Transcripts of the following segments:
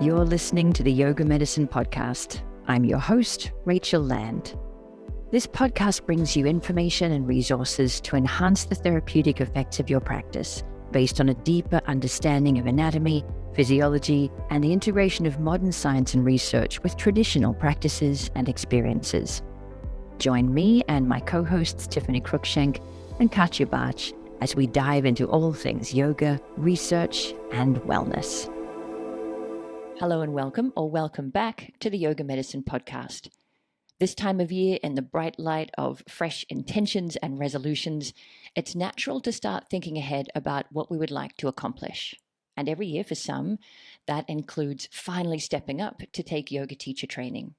You're listening to the Yoga Medicine Podcast. I'm your host, Rachel Land. This podcast brings you information and resources to enhance the therapeutic effects of your practice based on a deeper understanding of anatomy, physiology, and the integration of modern science and research with traditional practices and experiences. Join me and my co-hosts Tiffany Cruikshank and Katya Bach as we dive into all things yoga, research, and wellness. Hello and welcome, or welcome back to the Yoga Medicine Podcast. This time of year, in the bright light of fresh intentions and resolutions, it's natural to start thinking ahead about what we would like to accomplish. And every year for some, that includes finally stepping up to take yoga teacher training.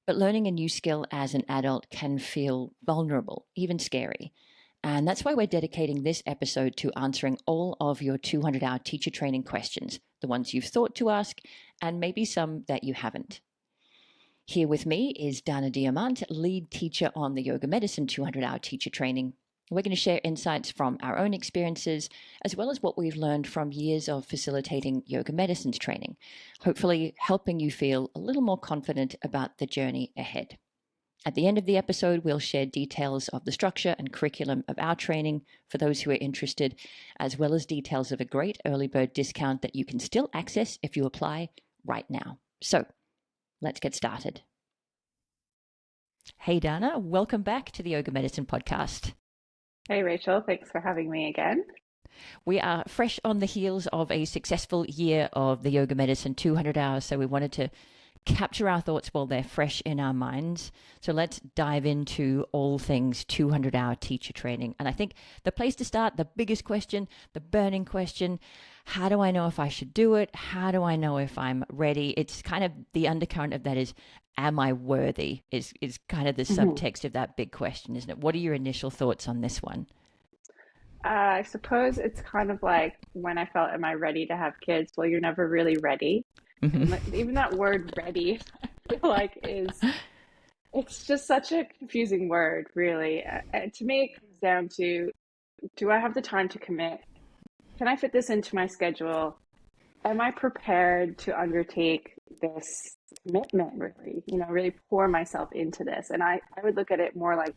But learning a new skill as an adult can feel vulnerable, even scary. And that's why we're dedicating this episode to answering all of your 200-hour teacher training questions, the ones you've thought to ask, and maybe some that you haven't. Here with me is Diament, lead teacher on the Yoga Medicine 200-hour teacher training. We're going to share insights from our own experiences, as well as what we've learned from years of facilitating yoga medicines training, hopefully helping you feel a little more confident about the journey ahead. At the end of the episode, we'll share details of the structure and curriculum of our training for those who are interested, as well as details of a great early bird discount that you can still access if you apply right now. So, let's get started. Hey, Dana, welcome back to the Yoga Medicine Podcast. Hey, Rachel. Thanks for having me again. We are fresh on the heels of a successful year of the Yoga Medicine 200 hours, so we wanted to capture our thoughts while they're fresh in our minds. So let's dive into all things 200-hour teacher training. And I think the place to start, the biggest question, the burning question, how do I know if I should do it? How do I know if I'm ready? It's kind of the undercurrent of that is, am I worthy? Is kind of the subtext of that big question, isn't it? What are your initial thoughts on this one? I suppose it's kind of like when I felt, am I ready to have kids? Well, you're never really ready. Mm-hmm. Even that word ready, I feel like it's just such a confusing word, really. To me, it comes down to, do I have the time to commit? Can I fit this into my schedule? Am I prepared to undertake this commitment, really? Really pour myself into this. And I would look at it more like,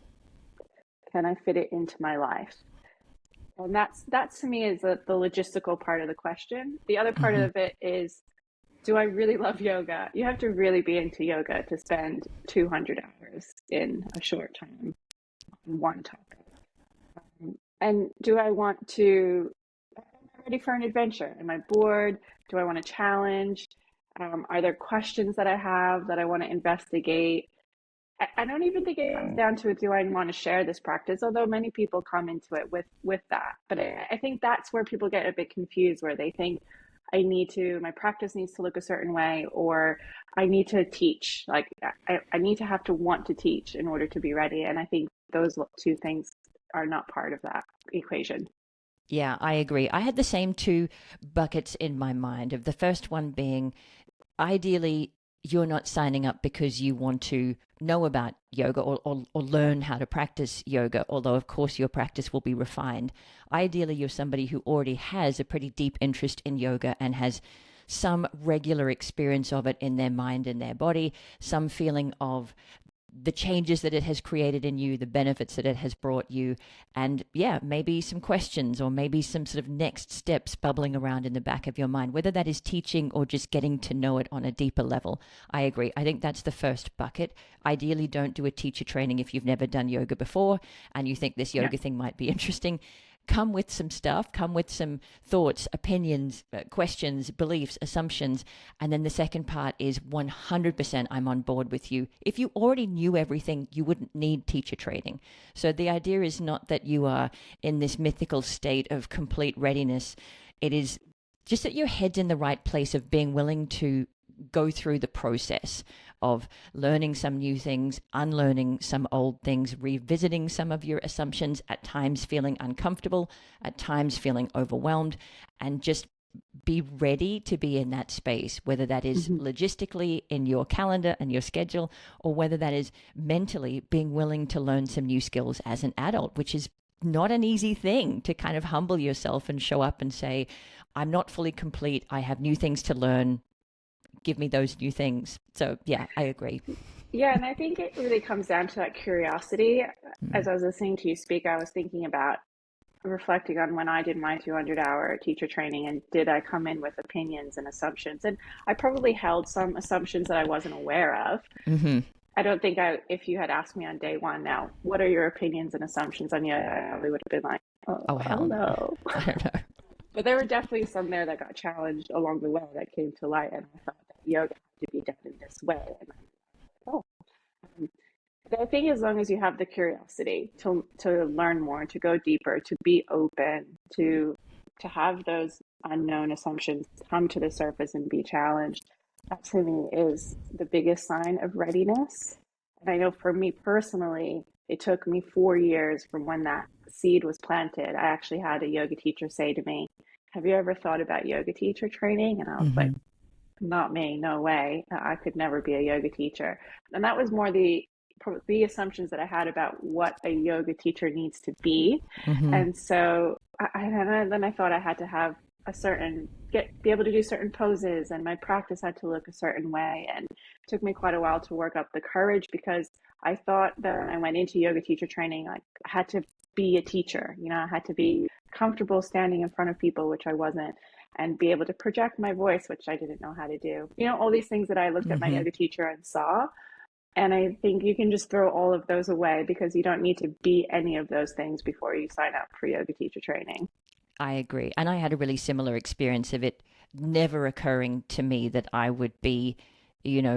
can I fit it into my life? And that's to me is the logistical part of the question. The other part of it is, do I really love yoga? You have to really be into yoga to spend 200 hours in a short time on one topic. And do I want to, am I ready for an adventure? Am I bored? Do I want a challenge? Are there questions that I have that I want to investigate? I don't even think it comes down to, do I want to share this practice? Although many people come into it with that. But I think that's where people get a bit confused, where they think, my practice needs to look a certain way, or I need to teach. Like I need to have to want to teach in order to be ready. And I think those two things are not part of that equation. Yeah, I agree. I had the same two buckets in my mind, of the first one being, ideally, you're not signing up because you want to know about yoga or learn how to practice yoga, although of course your practice will be refined. Ideally, you're somebody who already has a pretty deep interest in yoga and has some regular experience of it in their mind and their body, some feeling of the changes that it has created in you, the benefits that it has brought you, and maybe some questions or maybe some sort of next steps bubbling around in the back of your mind, whether that is teaching or just getting to know it on a deeper level. I agree. I think that's the first bucket. Ideally, don't do a teacher training if you've never done yoga before and you think this yoga thing might be interesting. Come with some stuff, come with some thoughts, opinions, questions, beliefs, assumptions. And then the second part is 100% I'm on board with you. If you already knew everything, you wouldn't need teacher training. So the idea is not that you are in this mythical state of complete readiness. It is just that your head's in the right place of being willing to go through the process of learning some new things, unlearning some old things, revisiting some of your assumptions, at times feeling uncomfortable, at times feeling overwhelmed, and just be ready to be in that space, whether that is logistically in your calendar and your schedule, or whether that is mentally being willing to learn some new skills as an adult, which is not an easy thing, to kind of humble yourself and show up and say, I'm not fully complete. I have new things to learn. give me those new things. So yeah, I agree. Yeah, and I think it really comes down to that curiosity. As Mm. I was listening to you speak, I was thinking about reflecting on when I did my 200-hour teacher training, and did I come in with opinions and assumptions? And I probably held some assumptions that I wasn't aware of. Hmm. I don't think if you had asked me on day one, now, what are your opinions and assumptions on yoga, I probably would have been like, oh, Oh, I hell don't no. know. I don't know. But there were definitely some there that got challenged along the way that came to light, and I thought that yoga had to be done in this way. And I'm like, oh. Um, but I think as long as you have the curiosity to learn more, to go deeper, to be open, to have those unknown assumptions come to the surface and be challenged, that to me is the biggest sign of readiness. And I know for me personally, it took me 4 years from when that seed was planted. I actually had a yoga teacher say to me, have you ever thought about yoga teacher training? And I was like, Hmm. not me, no way. I could never be a yoga teacher. And that was more the assumptions that I had about what a yoga teacher needs to be. Hmm. And so then I thought I had to have a certain be able to do certain poses, and my practice had to look a certain way. And it took me quite a while to work up the courage, because I thought that when I went into yoga teacher training, like, I had to be a teacher. I had to be comfortable standing in front of people, which I wasn't, and be able to project my voice, which I didn't know how to do. All these things that I looked at my Hmm. yoga teacher and saw. And I think you can just throw all of those away, because you don't need to be any of those things before you sign up for yoga teacher training. I agree. And I had a really similar experience of it never occurring to me that I would be,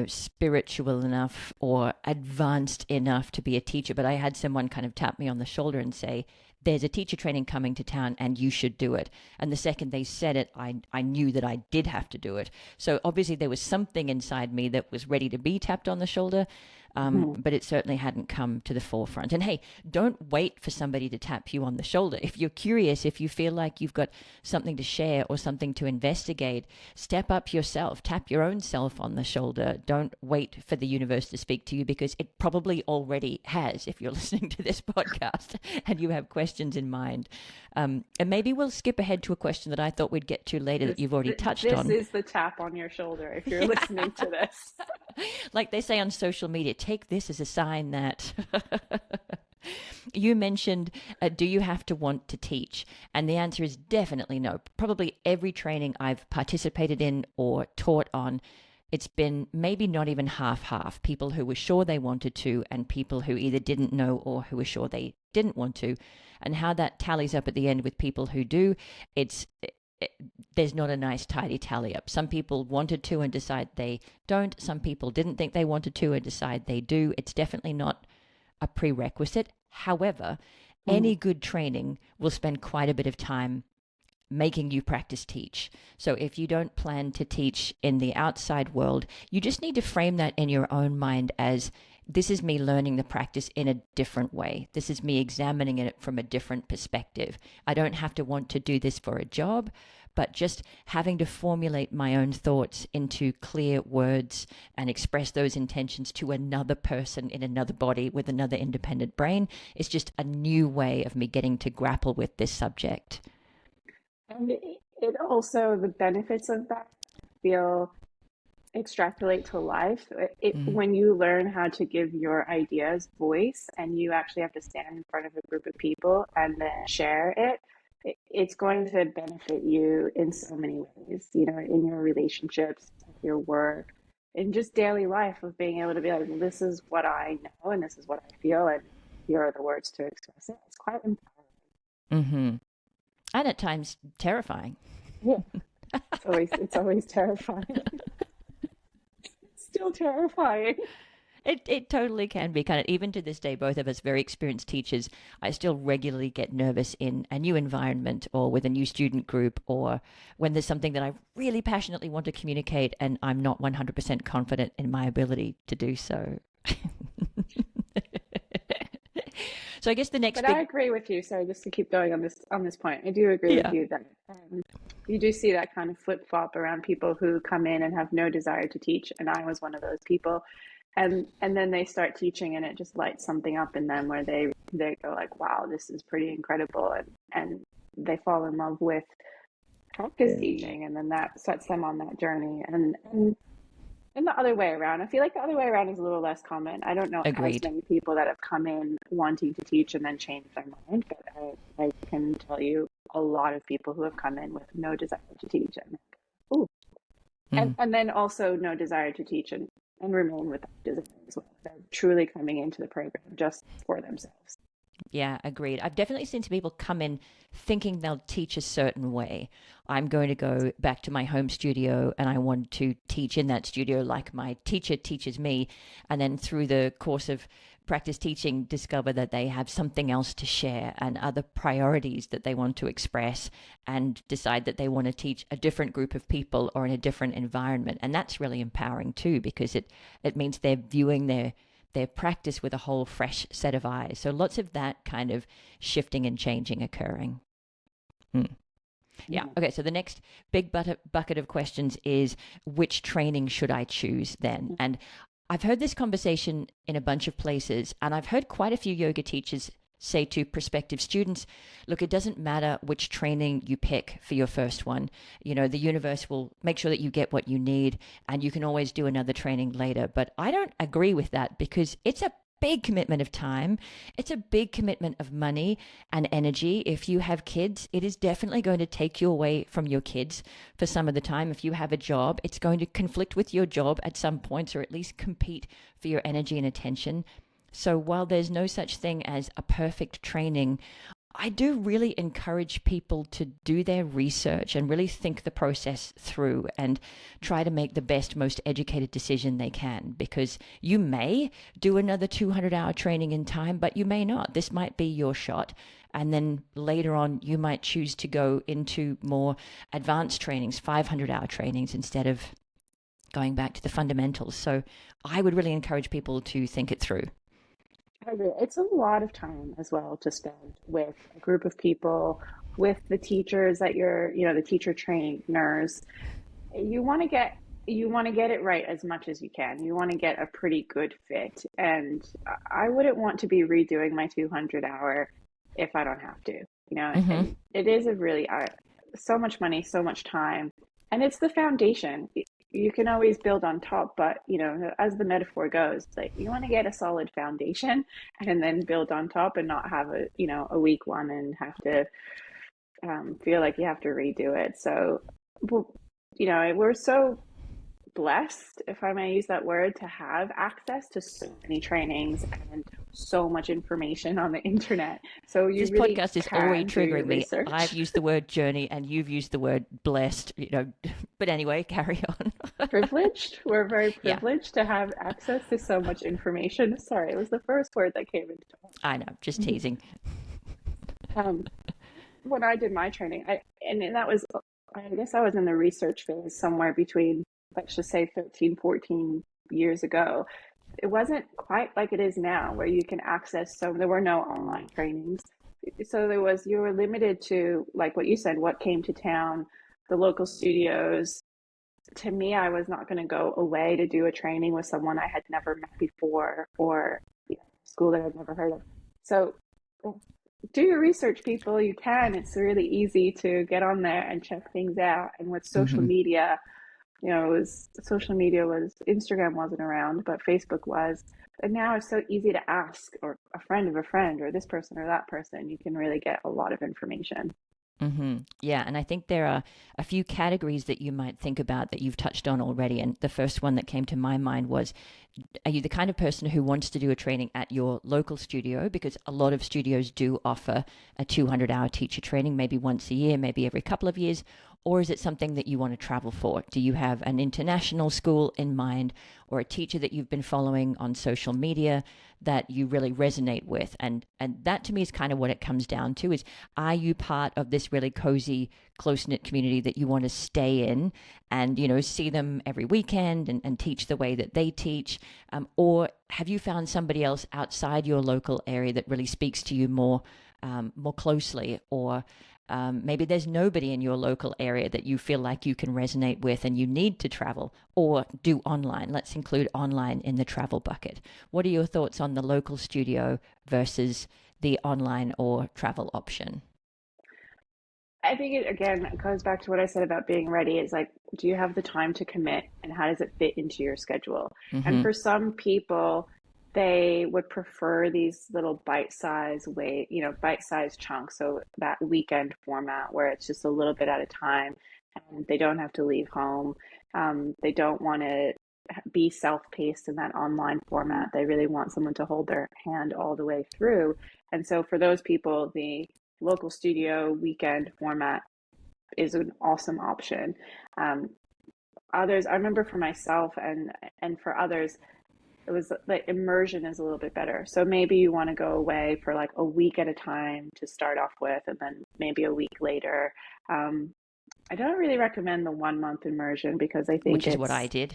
spiritual enough or advanced enough to be a teacher. But I had someone kind of tap me on the shoulder and say, there's a teacher training coming to town and you should do it. And the second they said it, I knew that I did have to do it. So obviously there was something inside me that was ready to be tapped on the shoulder. Mhm. But it certainly hadn't come to the forefront. And hey, don't wait for somebody to tap you on the shoulder. If you're curious, if you feel like you've got something to share or something to investigate, step up yourself, tap your own self on the shoulder. Don't wait for the universe to speak to you, because it probably already has if you're listening to this podcast and you have questions in mind. And maybe we'll skip ahead to a question that I thought we'd get to later that This, you've already touched this on. is the tap on your shoulder if you're Yeah. listening to this. Like they say on social media, take this as a sign that you mentioned, do you have to want to teach? And the answer is definitely no. Probably every training I've participated in or taught on, it's been maybe not even half-half. People who were sure they wanted to, and people who either didn't know or who were sure they didn't want to. And how that tallies up at the end with people who do, it's there's not a nice tidy tally up. Some people wanted to and decide they don't. Some people didn't think they wanted to and decide they do. It's definitely not a prerequisite. However, any Mm. good training will spend quite a bit of time making you practice teach. So if you don't plan to teach in the outside world, you just need to frame that in your own mind as, this is me learning the practice in a different way. This is me examining it from a different perspective. I don't have to want to do this for a job, but just having to formulate my own thoughts into clear words and express those intentions to another person in another body with another independent brain is just a new way of me getting to grapple with this subject. And it also, the benefits of that feel extrapolate to life. Mm. When you learn how to give your ideas voice, and you actually have to stand in front of a group of people and then share it's going to benefit you in so many ways, in your relationships, your work, in just daily life, of being able to be like, this is what I know and this is what I feel, and here are the words to express it. It's quite empowering. Mm-hmm. And at times terrifying. Yeah, it's always terrifying. It's still terrifying. It totally can be. Kind of, even to this day, both of us very experienced teachers, I still regularly get nervous in a new environment or with a new student group, or when there's something that I really passionately want to communicate and I'm not 100% confident in my ability to do so. So I guess the next But I agree with you. Sorry, just to keep going on this point, I do agree with yeah. you that you do see that kind of flip flop around people who come in and have no desire to teach, and I was one of those people. And then they start teaching, and it just lights something up in them where they go like, wow, this is pretty incredible, and they fall in love with practice teaching, and then that sets them on that journey. And And the other way around. I feel like the other way around is a little less common. I don't know as Agreed. many people that have come in wanting to teach and then changed their mind, but I can tell you a lot of people who have come in with no desire to teach and ooh, Mm. and then also no desire to teach and remain without desire as well. They're truly coming into the program just for themselves. Yeah, agreed. I've definitely seen some people come in thinking they'll teach a certain way. I'm going to go back to my home studio and I want to teach in that studio like my teacher teaches me. And then through the course of practice teaching, discover that they have something else to share and other priorities that they want to express, and decide that they want to teach a different group of people or in a different environment. And that's really empowering too, because it means they're viewing their practice with a whole fresh set of eyes. So lots of that kind of shifting and changing occurring. Yeah. Okay. So the next big bucket of questions is, which training should I choose then? And I've heard this conversation in a bunch of places, and I've heard quite a few yoga teachers say to prospective students, look, it doesn't matter which training you pick for your first one. You know, the universe will make sure that you get what you need, and you can always do another training later. But I don't agree with that, because it's a big commitment of time. It's a big commitment of money and energy. If you have kids, it is definitely going to take you away from your kids for some of the time. If you have a job, it's going to conflict with your job at some points, or at least compete for your energy and attention. So while there's no such thing as a perfect training, I do really encourage people to do their research and really think the process through and try to make the best, most educated decision they can, because you may do another 200-hour training in time, but you may not. This might be your shot. And then later on, you might choose to go into more advanced trainings, 500-hour trainings, instead of going back to the fundamentals. So I would really encourage people to think it through. I agree. It's a lot of time as well to spend with a group of people, with the teachers that the teacher trainers. You want to get it right as much as you can. You want to get a pretty good fit. And I wouldn't want to be redoing my 200-hour if I don't have to. Mm-hmm. And it is a really so much money, so much time, and it's the foundation. You can always build on top, but as the metaphor goes, like, you want to get a solid foundation and then build on top, and not have a weak one and have to feel like you have to redo it. So, we're so blessed, if I may use that word, to have access to so many trainings and so much information on the internet. So you This really podcast is already can do your triggering me. I've research. used the word journey and you've used the word blessed, but anyway, carry on. Privileged. We're very Yeah, privileged to have access to so much information. Sorry, it was the first word that came into I know, just teasing. um, when I did my training. And that was, I guess I was in the research phase somewhere between, let's just say, 13, 14 years ago. It wasn't quite like it is now, where you can access, so there were no online trainings. So you were limited to, like what you said, what came to town, the local studios. To me, I was not going to go away to do a training with someone I had never met before, or school that I'd never heard of. So do your research, people. You can. It's really easy to get on there and check things out. And with social Mm-hmm. media, Instagram wasn't around, but Facebook was. And now it's so easy to ask, or a friend of a friend, or this person or that person. You can really get a lot of information. Mm-hmm. Yeah, and I think there are a few categories that you might think about that you've touched on already. And the first one that came to my mind was, are you the kind of person who wants to do a training at your local studio? Because a lot of studios do offer a 200-hour teacher training, maybe once a year, maybe every couple of years. Or is it something that you want to travel for? Do you have an international school in mind, or a teacher that you've been following on social media that you really resonate with? And that to me is kind of what it comes down to, is, are you part of this really cozy, close-knit community that you want to stay in and, see them every weekend and teach the way that they teach? Or have you found somebody else outside your local area that really speaks to you more closely? Or maybe there's nobody in your local area that you feel like you can resonate with and you need to travel or do online. Let's include online in the travel bucket. What are your thoughts on the local studio versus the online or travel option? I think it again it goes back to what I said about being ready. It's like, do you have the time to commit and how does it fit into your schedule? And Mm-hmm. for some people, they would prefer these little bite-sized bite-sized chunks. So that weekend format where it's just a little bit at a time and they don't have to leave home. They don't want to be self-paced in that online format. They really want someone to hold their hand all the way through. And so for those people, the local studio weekend format is an awesome option. Um, Others, I remember for myself and for others, it was like immersion is a little bit better. So maybe you want to go away for like a week at a time to start off with, and then maybe a week later. Um, I don't really recommend the 1 month immersion because I think Which is what I it's did.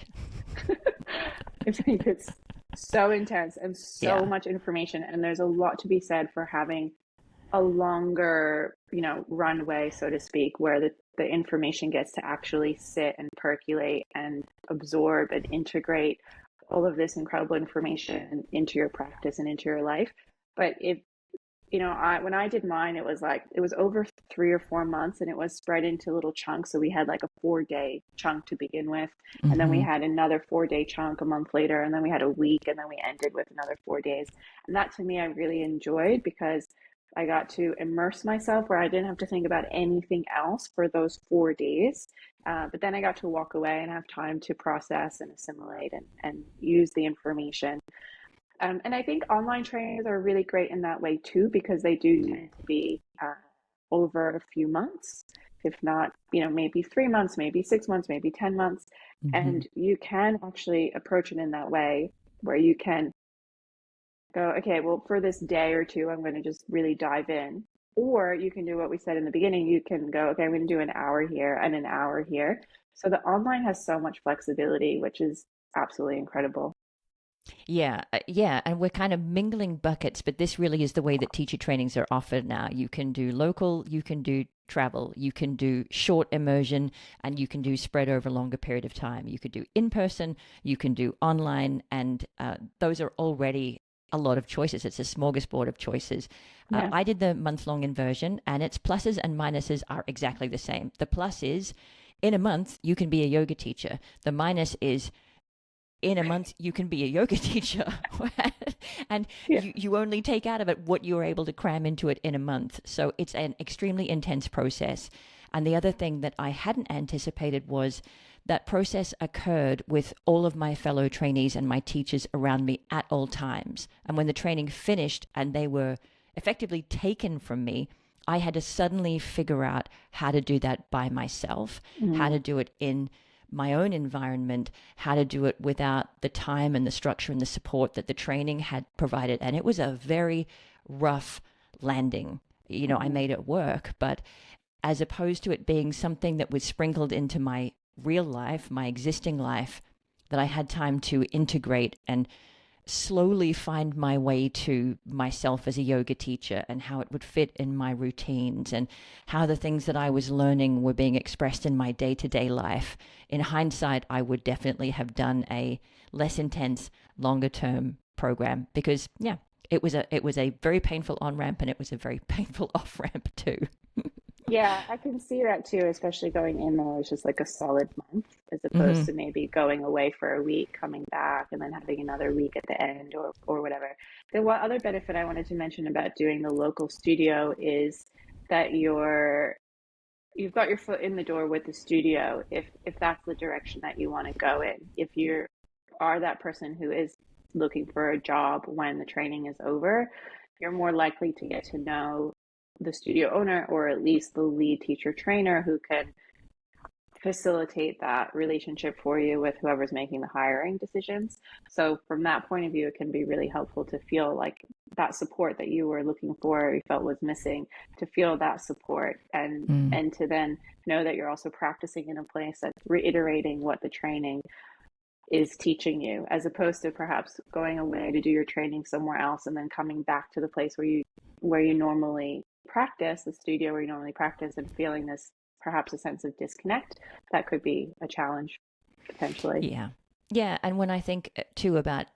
I think it's so intense and so Yeah. much information, and there's a lot to be said for having a longer, runway, so to speak, where the information gets to actually sit and percolate and absorb and integrate all of this incredible information into your practice and into your life. But if when I did mine, it was over 3 or 4 months and it was spread into little chunks. So we had like a 4 day chunk to begin with, and then we Mm-hmm. had another 4 day chunk a month later, and then we had a week, and then we ended with another 4 days. And that to me, I really enjoyed because I got to immerse myself where I didn't have to think about anything else for those 4 days. But then I got to walk away and have time to process and assimilate and use the information. And I think online trainings are really great in that way too, because they do tend to be over a few months, if not, maybe 3 months, maybe 6 months, maybe 10 months. Mm-hmm. And you can actually approach it in that way where you can go, okay, well, for this day or two, I'm going to just really dive in. Or you can do what we said in the beginning. You can go, okay, I'm going to do an hour here and an hour here. So the online has so much flexibility, which is absolutely incredible. Yeah, yeah, and we're kind of mingling buckets, but this really is the way that teacher trainings are offered now. You can do local, you can do travel, you can do short immersion, and you can do spread over a longer period of time. You could do in person, you can do online, and those are already a lot of choices. It's a smorgasbord of choices. Yeah. I did the month-long inversion, and its pluses and minuses are exactly the same. The plus is in a month, you can be a yoga teacher. The minus is in a month you can be a yoga teacher and Yeah. you only take out of it what you're able to cram into it in a month. So it's an extremely intense process. And the other thing that I hadn't anticipated was that process occurred with all of my fellow trainees and my teachers around me at all times. And when the training finished and they were effectively taken from me, I had to suddenly figure out how to do that by myself, how to Mm. do it in my own environment, how to do it without the time and the structure and the support that the training had provided. And it was a very rough landing. I Mhm. made it work, but as opposed to it being something that was sprinkled into my real life, my existing life, that I had time to integrate and slowly find my way to myself as a yoga teacher and how it would fit in my routines and how the things that I was learning were being expressed in my day-to-day life. In hindsight, I would definitely have done a less intense, longer term program because it was a very painful on ramp and it was a very painful off ramp too. Yeah, I can see that too, especially going in there as just like a solid month, as opposed Hmm. to maybe going away for a week, coming back, and then having another week at the end or whatever. The one other benefit I wanted to mention about doing the local studio is that you've got your foot in the door with the studio if that's the direction that you want to go in. If you are that person who is looking for a job when the training is over, you're more likely to get to know the studio owner or at least the lead teacher trainer who can facilitate that relationship for you with whoever's making the hiring decisions. So from that point of view, it can be really helpful to feel like that support that you were looking for, you felt was missing, to feel that support Mm. and to then know that you're also practicing in a place that's reiterating what the training is teaching you, as opposed to perhaps going away to do your training somewhere else and then coming back to the place where you normally practice, the studio where you normally practice, and feeling this perhaps a sense of disconnect. That could be a challenge potentially. Yeah. Yeah. And when I think too about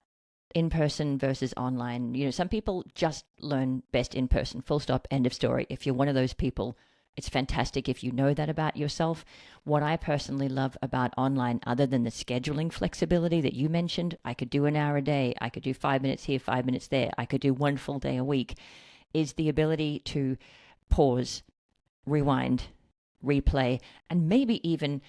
in person versus online, some people just learn best in person, full stop, end of story. If you're one of those people, It's fantastic if you know that about yourself. What I personally love about online, other than the scheduling flexibility that you mentioned, I could do an hour a day, I could do 5 minutes here, 5 minutes there, I could do one full day a week, is the ability to pause, rewind, replay, and maybe even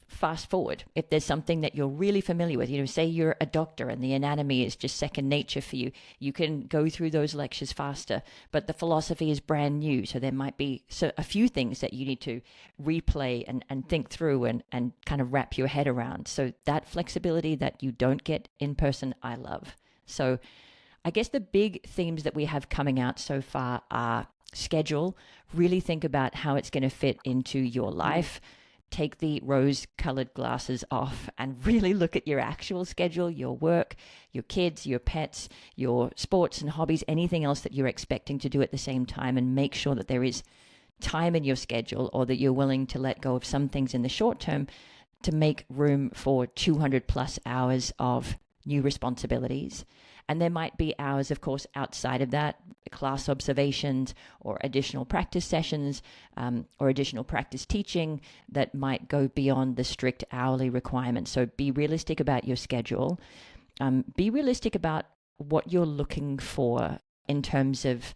fast forward if there's something that you're really familiar with. Say you're a doctor and the anatomy is just second nature for you, you can go through those lectures faster, but the philosophy is brand new, so there might be a few things that you need to replay and think through and kind of wrap your head around. So that flexibility that you don't get in person, I love. So I guess the big themes that we have coming out so far are schedule. Really think about how it's going to fit into your life. Take the rose-colored glasses off and really look at your actual schedule, your work, your kids, your pets, your sports and hobbies, anything else that you're expecting to do at the same time, and make sure that there is time in your schedule, or that you're willing to let go of some things in the short term to make room for 200 plus hours of new responsibilities. And there might be hours, of course, outside of that, class observations or additional practice sessions, or additional practice teaching that might go beyond the strict hourly requirements. So be realistic about your schedule. Be realistic about what you're looking for in terms of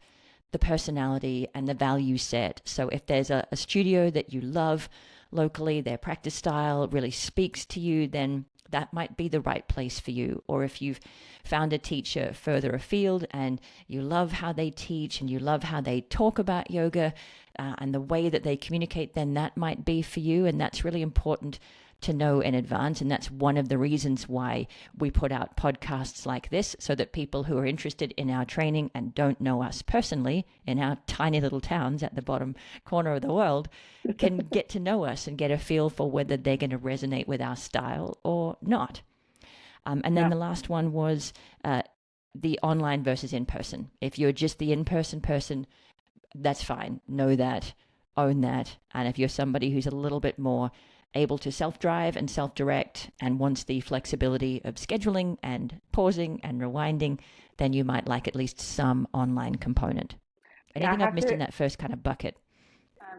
the personality and the value set. So if there's a studio that you love locally, their practice style really speaks to you, then that might be the right place for you. Or if you've found a teacher further afield and you love how they teach and you love how they talk about yoga and the way that they communicate, then that might be for you. And that's really important to know in advance. And that's one of the reasons why we put out podcasts like this, so that people who are interested in our training and don't know us personally in our tiny little towns at the bottom corner of the world can get to know us and get a feel for whether they're going to resonate with our style or not. And then the last one was the online versus in-person. If you're just the in-person person, that's fine. Know that, own that. And if you're somebody who's a little bit more able to self-drive and self-direct and wants the flexibility of scheduling and pausing and rewinding, then you might like at least some online component. Anything I've missed in that first kind of bucket?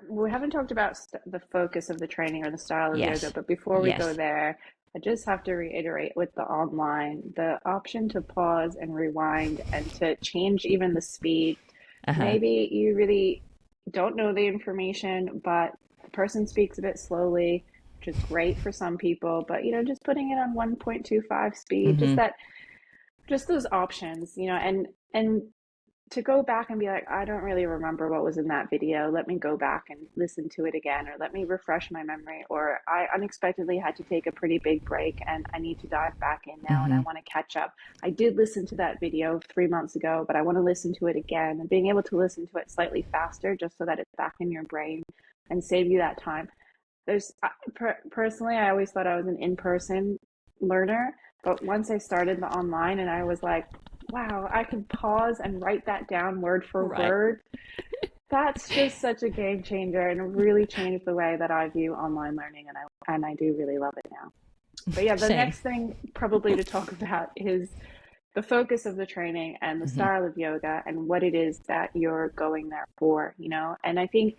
We haven't talked about the focus of the training or the style of yoga, but before we go there, I just have to reiterate with the online, the option to pause and rewind and to change even the speed. Maybe you really don't know the information, but the person speaks a bit slowly, which is great for some people, but just putting it on 1.25 speed, just those options, and to go back and be like, I don't really remember what was in that video. Let me go back and listen to it again, or let me refresh my memory, or I unexpectedly had to take a pretty big break and I need to dive back in now and I want to catch up. I did listen to that video 3 months ago, but I want to listen to it again, and being able to listen to it slightly faster just so that it's back in your brain and save you that time. Personally, I always thought I was an in-person learner, but once I started the online and I was like, wow, I can pause and write that down word for word. That's just such a game changer, and really changed the way that I view online learning, and I do really love it now. But yeah, the next thing probably to talk about is the focus of the training and the style of yoga and what it is that you're going there for, and I think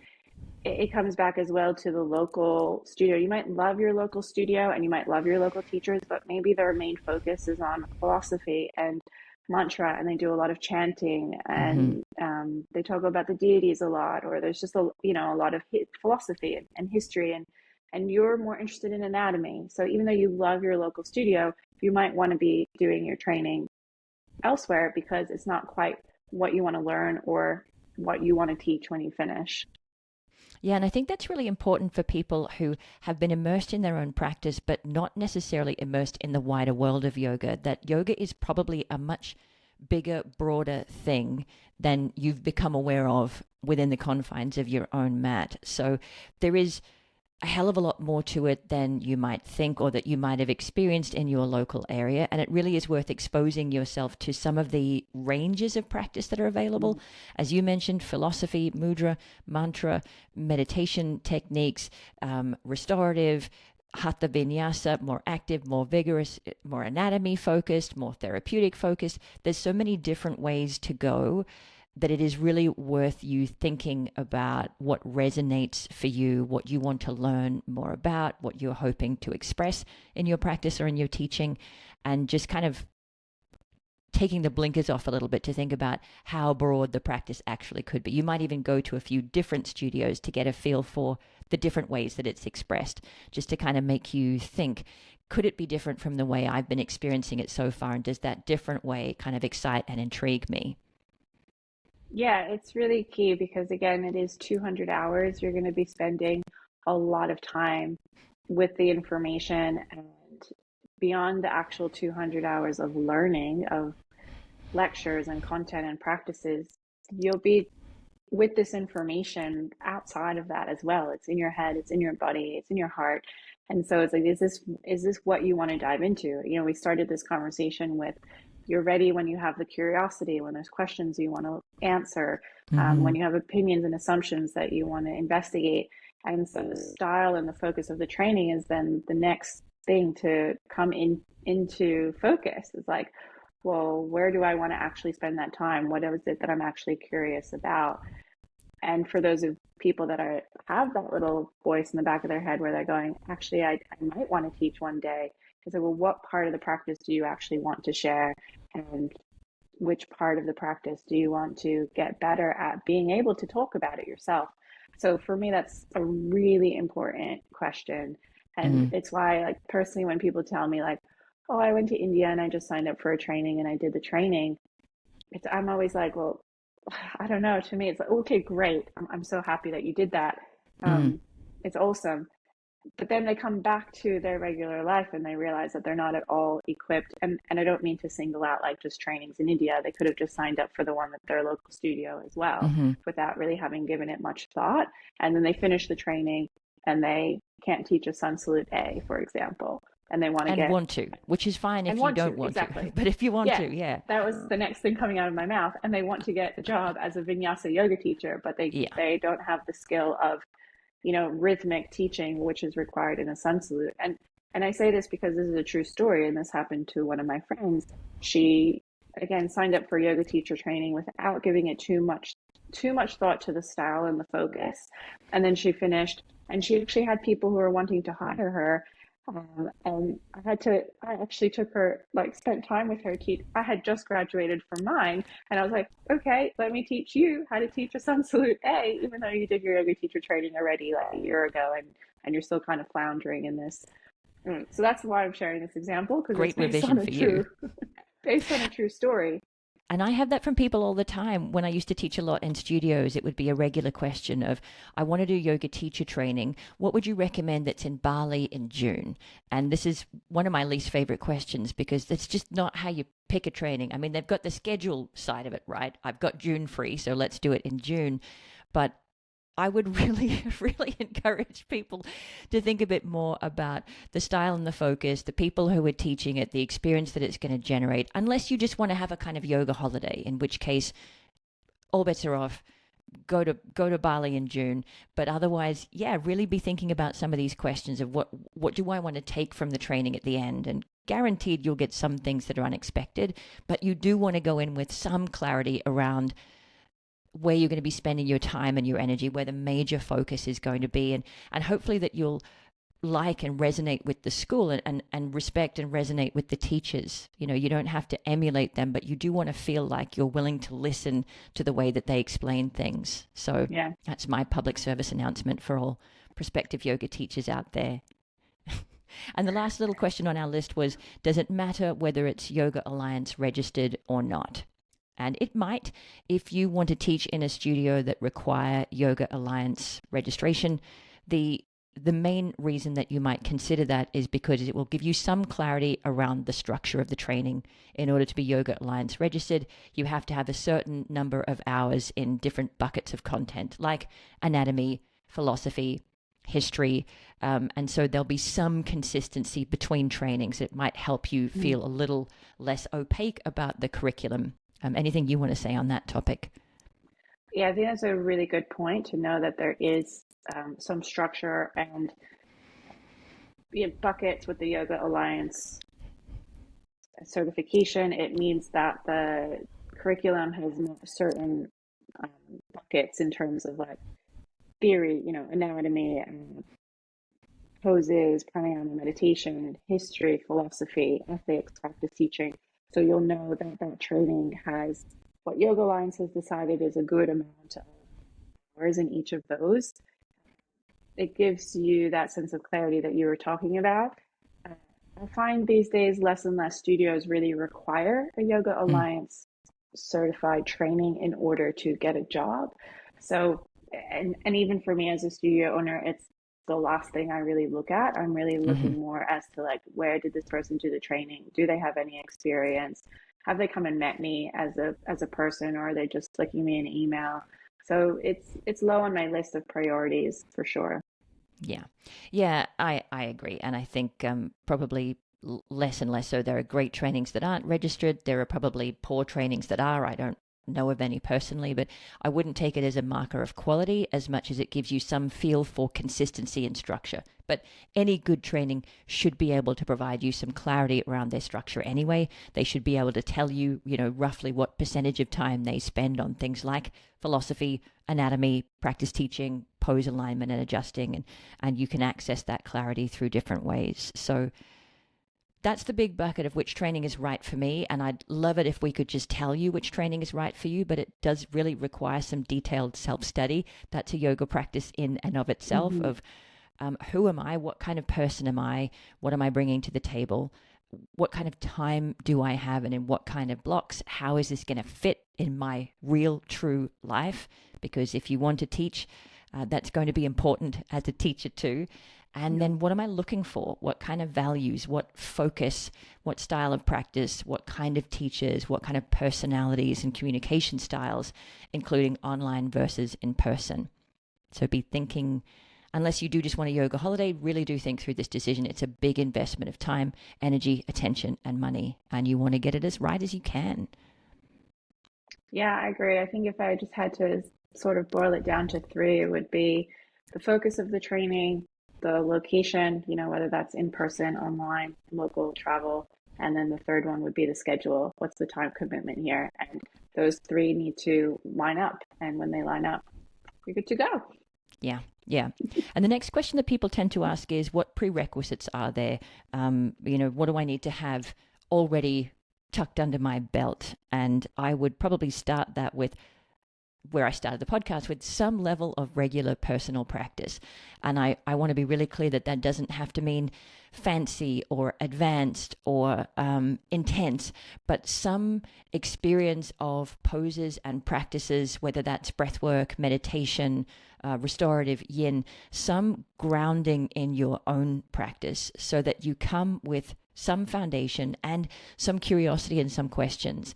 it comes back as well to the local studio. You might love your local studio and you might love your local teachers, but maybe their main focus is on philosophy and mantra, and they do a lot of chanting, and they talk about the deities a lot, or there's just a lot of philosophy and history, and you're more interested in anatomy. So even though you love your local studio, you might want to be doing your training elsewhere because it's not quite what you want to learn or what you want to teach when you finish. Yeah, and I think that's really important for people who have been immersed in their own practice, but not necessarily immersed in the wider world of yoga, that yoga is probably a much bigger, broader thing than you've become aware of within the confines of your own mat. So there is a hell of a lot more to it than you might think or that you might have experienced in your local area. And it really is worth exposing yourself to some of the ranges of practice that are available. As you mentioned, philosophy, mudra, mantra, meditation techniques, restorative, hatha vinyasa, more active, more vigorous, more anatomy focused, more therapeutic focused. There's so many different ways to go. that it is really worth you thinking about what resonates for you, what you want to learn more about, what you're hoping to express in your practice or in your teaching, and just kind of taking the blinkers off a little bit to think about how broad the practice actually could be. You might even go to a few different studios to get a feel for the different ways that it's expressed, just to kind of make you think, could it be different from the way I've been experiencing it so far? And does that different way kind of excite and intrigue me? Yeah, it's really key because again, it is 200 hours. You're going to be spending a lot of time with the information, and beyond the actual 200 hours of learning, of lectures and content and practices, you'll be with this information outside of that as well. It's in your head, it's in your body, it's in your heart. And so it's like, is this what you want to dive into? You know, we started this conversation with, you're ready when you have the curiosity, when there's questions you want to answer, when you have opinions and assumptions that you want to investigate. And so the style and the focus of the training is then the next thing to come into focus. Is like, well, where do I want to actually spend that time? What is it that I'm actually curious about? And for those of people that have that little voice in the back of their head where they're going, actually, I might want to teach one day. I said, well, what part of the practice do you actually want to share? And which part of the practice do you want to get better at being able to talk about it yourself? So for me, that's a really important question. And it's why, like, personally, when people tell me like, oh, I went to India and I just signed up for a training and I did the training, I'm always like, well, I don't know. To me, it's like, okay, great. I'm so happy that you did that. It's awesome. But then they come back to their regular life and they realize that they're not at all equipped. And I don't mean to single out like just trainings in India. They could have just signed up for the one at their local studio as well without really having given it much thought. And then they finish the training and they can't teach a sun salute A, for example. And they want to want to, which is fine if you don't want exactly. to. But if you want to, yeah. That was the next thing coming out of my mouth. And they want to get a job as a vinyasa yoga teacher, but they don't have the skill of, you know, rhythmic teaching, which is required in a sun salute. And I say this because this is a true story, and this happened to one of my friends. She, again, signed up for yoga teacher training without giving it too much thought to the style and the focus. And then she finished, and she actually had people who were wanting to hire her. And I actually took her, like, spent time with her. I had just graduated from mine, and I was like, okay, let me teach you how to teach a sun salute A, even though you did your yoga teacher training already like a year ago, and you're still kind of floundering in this. So that's why I'm sharing this example, because Great revision for you. Based on a true story. And I have that from people all the time. When I used to teach a lot in studios, it would be a regular question of, I want to do yoga teacher training. What would you recommend that's in Bali in June? And this is one of my least favorite questions, because that's just not how you pick a training. I mean, they've got the schedule side of it, right? I've got June free, so let's do it in June. But I would really, really encourage people to think a bit more about the style and the focus, the people who are teaching it, the experience that it's going to generate, unless you just want to have a kind of yoga holiday, in which case all bets are off. Go to Bali in June. But otherwise, yeah, really be thinking about some of these questions of what do I want to take from the training at the end? And guaranteed you'll get some things that are unexpected, but you do want to go in with some clarity around where you're going to be spending your time and your energy, where the major focus is going to be, and hopefully that you'll like and resonate with the school and respect and resonate with the teachers. You know, you don't have to emulate them, but you do want to feel like you're willing to listen to the way that they explain things. So that's my public service announcement for all prospective yoga teachers out there. And the last little question on our list was, does it matter whether it's Yoga Alliance registered or not? And it might, if you want to teach in a studio that require Yoga Alliance registration. The main reason that you might consider that is because it will give you some clarity around the structure of the training. In order to be Yoga Alliance registered, you have to have a certain number of hours in different buckets of content, like anatomy, philosophy, history, and so there'll be some consistency between trainings. It might help you feel a little less opaque about the curriculum. Anything you want to say on that topic? Yeah, I think that's a really good point, to know that there is some structure and buckets with the Yoga Alliance certification. It means that the curriculum has met certain buckets in terms of like theory, anatomy, poses, pranayama, meditation, history, philosophy, ethics, practice teaching. So you'll know that that training has what Yoga Alliance has decided is a good amount of hours in each of those. It gives you that sense of clarity that you were talking about. I find these days less and less studios really require a Yoga Alliance certified training in order to get a job. So, and even for me as a studio owner, it's the last thing I really look at. I'm really looking more as to like, where did this person do the training? Do they have any experience? Have they come and met me as a person, or are they just flicking me an email? So it's low on my list of priorities for sure. Yeah. Yeah, I agree. And I think probably less and less so. There are great trainings that aren't registered. There are probably poor trainings that are. I don't know of any personally, but I wouldn't take it as a marker of quality as much as it gives you some feel for consistency and structure. But any good training should be able to provide you some clarity around their structure anyway. They should be able to tell you, roughly what percentage of time they spend on things like philosophy, anatomy, practice teaching, pose alignment and adjusting, and you can access that clarity through different ways. So that's the big bucket of which training is right for me. And I'd love it if we could just tell you which training is right for you, but it does really require some detailed self-study. That's a yoga practice in and of itself of who am I? What kind of person am I? What am I bringing to the table? What kind of time do I have and in what kind of blocks? How is this going to fit in my real, true life? Because if you want to teach, that's going to be important as a teacher too. And then what am I looking for? What kind of values, what focus, what style of practice, what kind of teachers, what kind of personalities and communication styles, including online versus in person. So be thinking, unless you do just want a yoga holiday, really do think through this decision. It's a big investment of time, energy, attention, and money, and you want to get it as right as you can. Yeah, I agree. I think if I just had to sort of boil it down to three, it would be the focus of the training, the location, whether that's in person, online, local travel, and then the third one would be the schedule. What's the time commitment here? And those three need to line up. And when they line up, you're good to go. Yeah, yeah. And the next question that people tend to ask is, what prerequisites are there? What do I need to have already tucked under my belt? And I would probably start that with where I started the podcast, with some level of regular personal practice. And I want to be really clear that that doesn't have to mean fancy or advanced or intense, but some experience of poses and practices, whether that's breath work, meditation, restorative yin, some grounding in your own practice so that you come with some foundation and some curiosity and some questions.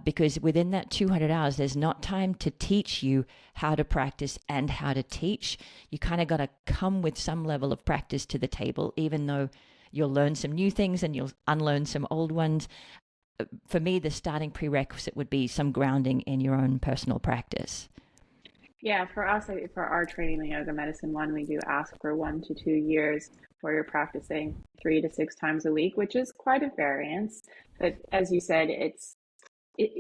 Because within that 200 hours, there's not time to teach you how to practice and how to teach. You kind of got to come with some level of practice to the table, even though you'll learn some new things and you'll unlearn some old ones. For me, the starting prerequisite would be some grounding in your own personal practice. Yeah, for us, for our training, the yoga medicine one, we do ask for 1 to 2 years where you're practicing 3 to 6 times a week, which is quite a variance. But as you said,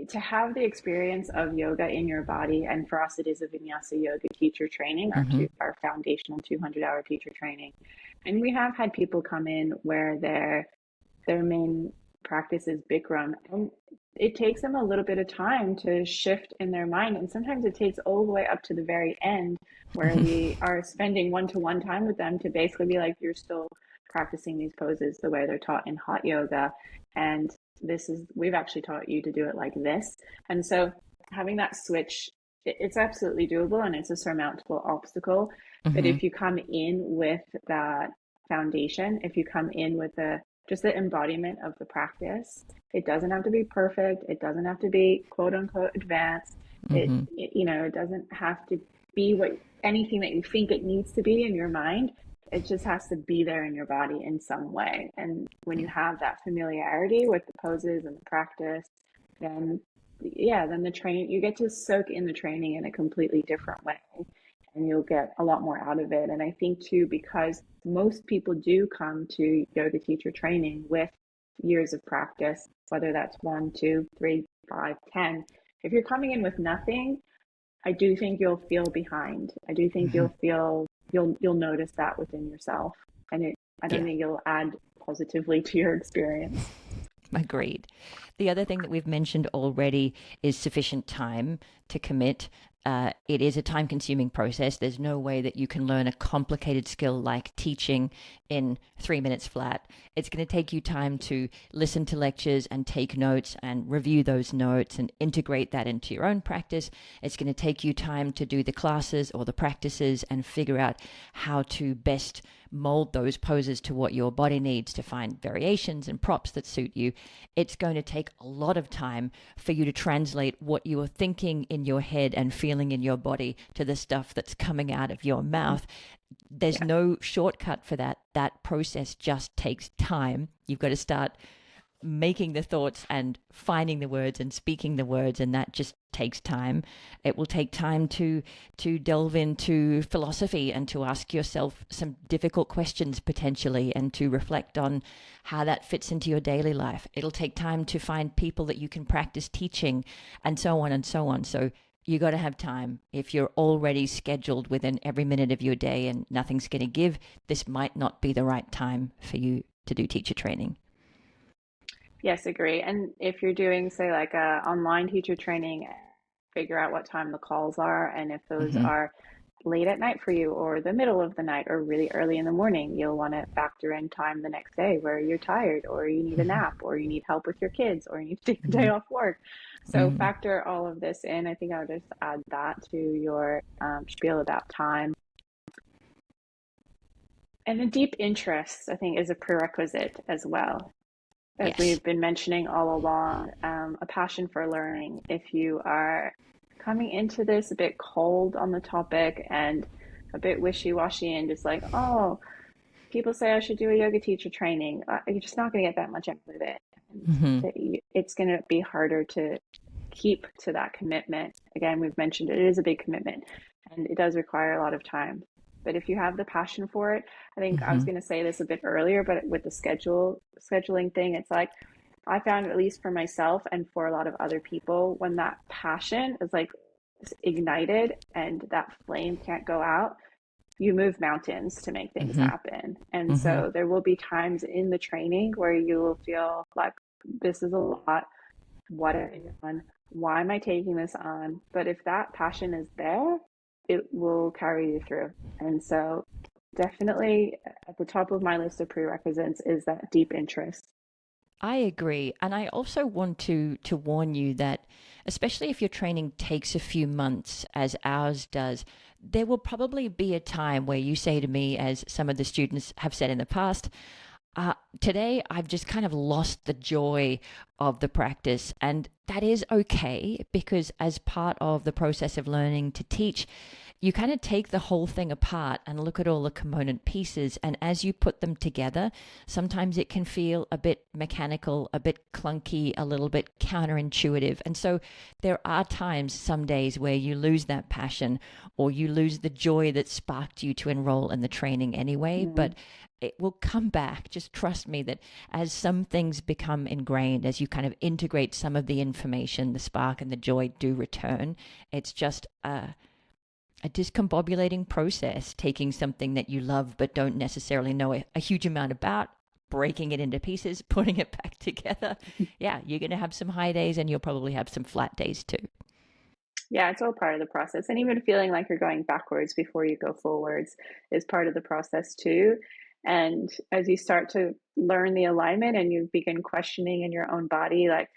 to have the experience of yoga in your body, and for us, it is a Vinyasa yoga teacher training, our foundational 200-hour teacher training. And we have had people come in where their main practice is Bikram, and it takes them a little bit of time to shift in their mind. And sometimes it takes all the way up to the very end where we are spending one-to-one time with them to basically be like, you're still practicing these poses the way they're taught in hot yoga. And we've actually taught you to do it like this. And so having that switch, it's absolutely doable and it's a surmountable obstacle. But if you come in with that foundation, if you come in with just the embodiment of the practice, it doesn't have to be perfect. It doesn't have to be quote unquote advanced. It doesn't have to be anything that you think it needs to be in your mind. It just has to be there in your body in some way. And when you have that familiarity with the poses and the practice, then the training, you get to soak in the training in a completely different way. And you'll get a lot more out of it. And I think too, because most people do come to yoga teacher training with years of practice, whether that's 1, 2, 3, 5, 10. If you're coming in with nothing, I do think you'll feel behind. I do think Hmm. you'll notice that within yourself, and I don't Yeah. think it'll add positively to your experience. Agreed. The other thing that we've mentioned already is sufficient time to commit. It is a time consuming process. There's no way that you can learn a complicated skill like teaching in 3 minutes flat. It's going to take you time to listen to lectures and take notes and review those notes and integrate that into your own practice. It's going to take you time to do the classes or the practices and figure out how to best mold those poses to what your body needs, to find variations and props that suit you. It's going to take a lot of time for you to translate what you are thinking in your head and feeling in your body to the stuff that's coming out of your mouth. There's Yeah. no shortcut for that. That process just takes time. You've got to start making the thoughts and finding the words and speaking the words, and that just takes time. It will take time to delve into philosophy and to ask yourself some difficult questions potentially, and to reflect on how that fits into your daily life. It'll take time to find people that you can practice teaching, and so on and so on. So you got to have time. If you're already scheduled within every minute of your day and nothing's going to give, this might not be the right time for you to do teacher training. Yes, agree. And if you're doing, say, like a online teacher training, figure out what time the calls are, and if those Hmm. are late at night for you, or the middle of the night, or really early in the morning, you'll want to factor in time the next day where you're tired, or you need a nap, or you need help with your kids, or you need to take a day Hmm. off work. So Hmm. factor all of this in. I think I would just add that to your spiel about time. And a deep interest, I think, is a prerequisite as well. As Yes. we've been mentioning all along, a passion for learning. If you are coming into this a bit cold on the topic and a bit wishy-washy and just like, oh, people say I should do a yoga teacher training, you're just not going to get that much out of it. And Hmm. it's going to be harder to keep to that commitment. Again, we've mentioned it is a big commitment and it does require a lot of time. But if you have the passion for it, I think I was Hmm. going to say this a bit earlier, but with the scheduling thing, it's like I found, at least for myself and for a lot of other people, when that passion is like ignited and that flame can't go out, you move mountains to make things Hmm. happen. And Hmm. so there will be times in the training where you will feel like this is a lot. What have I done? Why am I taking this on? But if that passion is there, it will carry you through. And so definitely at the top of my list of prerequisites is that deep interest. I agree. And I also want to warn you that, especially if your training takes a few months, as ours does, there will probably be a time where you say to me, as some of the students have said in the past, today I've just kind of lost the joy of the practice. And that is okay, because as part of the process of learning to teach, you kind of take the whole thing apart and look at all the component pieces. And as you put them together, sometimes it can feel a bit mechanical, a bit clunky, a little bit counterintuitive. And so there are times, some days, where you lose that passion or you lose the joy that sparked you to enroll in the training anyway. Mm. But it will come back. Just trust me that as some things become ingrained, as you kind of integrate some of the information, the spark and the joy do return. It's just a discombobulating process, taking something that you love but don't necessarily know a huge amount about, breaking it into pieces, putting it back together. Yeah, you're going to have some high days and you'll probably have some flat days too. Yeah, it's all part of the process. And even feeling like you're going backwards before you go forwards is part of the process too. And as you start to learn the alignment and you begin questioning in your own body, like,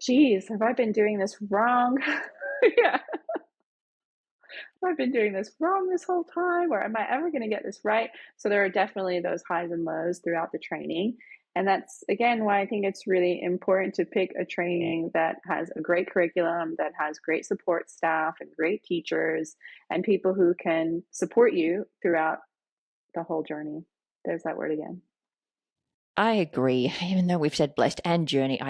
geez, have I been doing this wrong? Yeah, I've been doing this wrong this whole time, or am I ever going to get this right? So there are definitely those highs and lows throughout the training. And that's again why I think it's really important to pick a training that has a great curriculum, that has great support staff and great teachers and people who can support you throughout the whole journey. There's that word again. I agree. Even though we've said blessed and journey,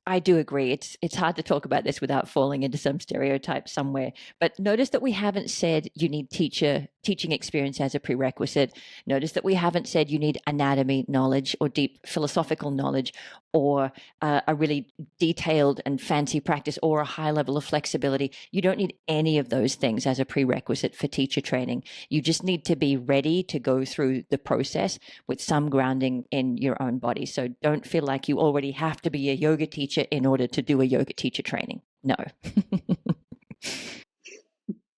I do agree. It's hard to talk about this without falling into some stereotype somewhere. But notice that we haven't said you need teaching experience as a prerequisite. Notice that we haven't said you need anatomy knowledge or deep philosophical knowledge or a really detailed and fancy practice or a high level of flexibility. You don't need any of those things as a prerequisite for teacher training. You just need to be ready to go through the process with some grounding in your own body. So don't feel like you already have to be a yoga teacher in order to do a yoga teacher training. No.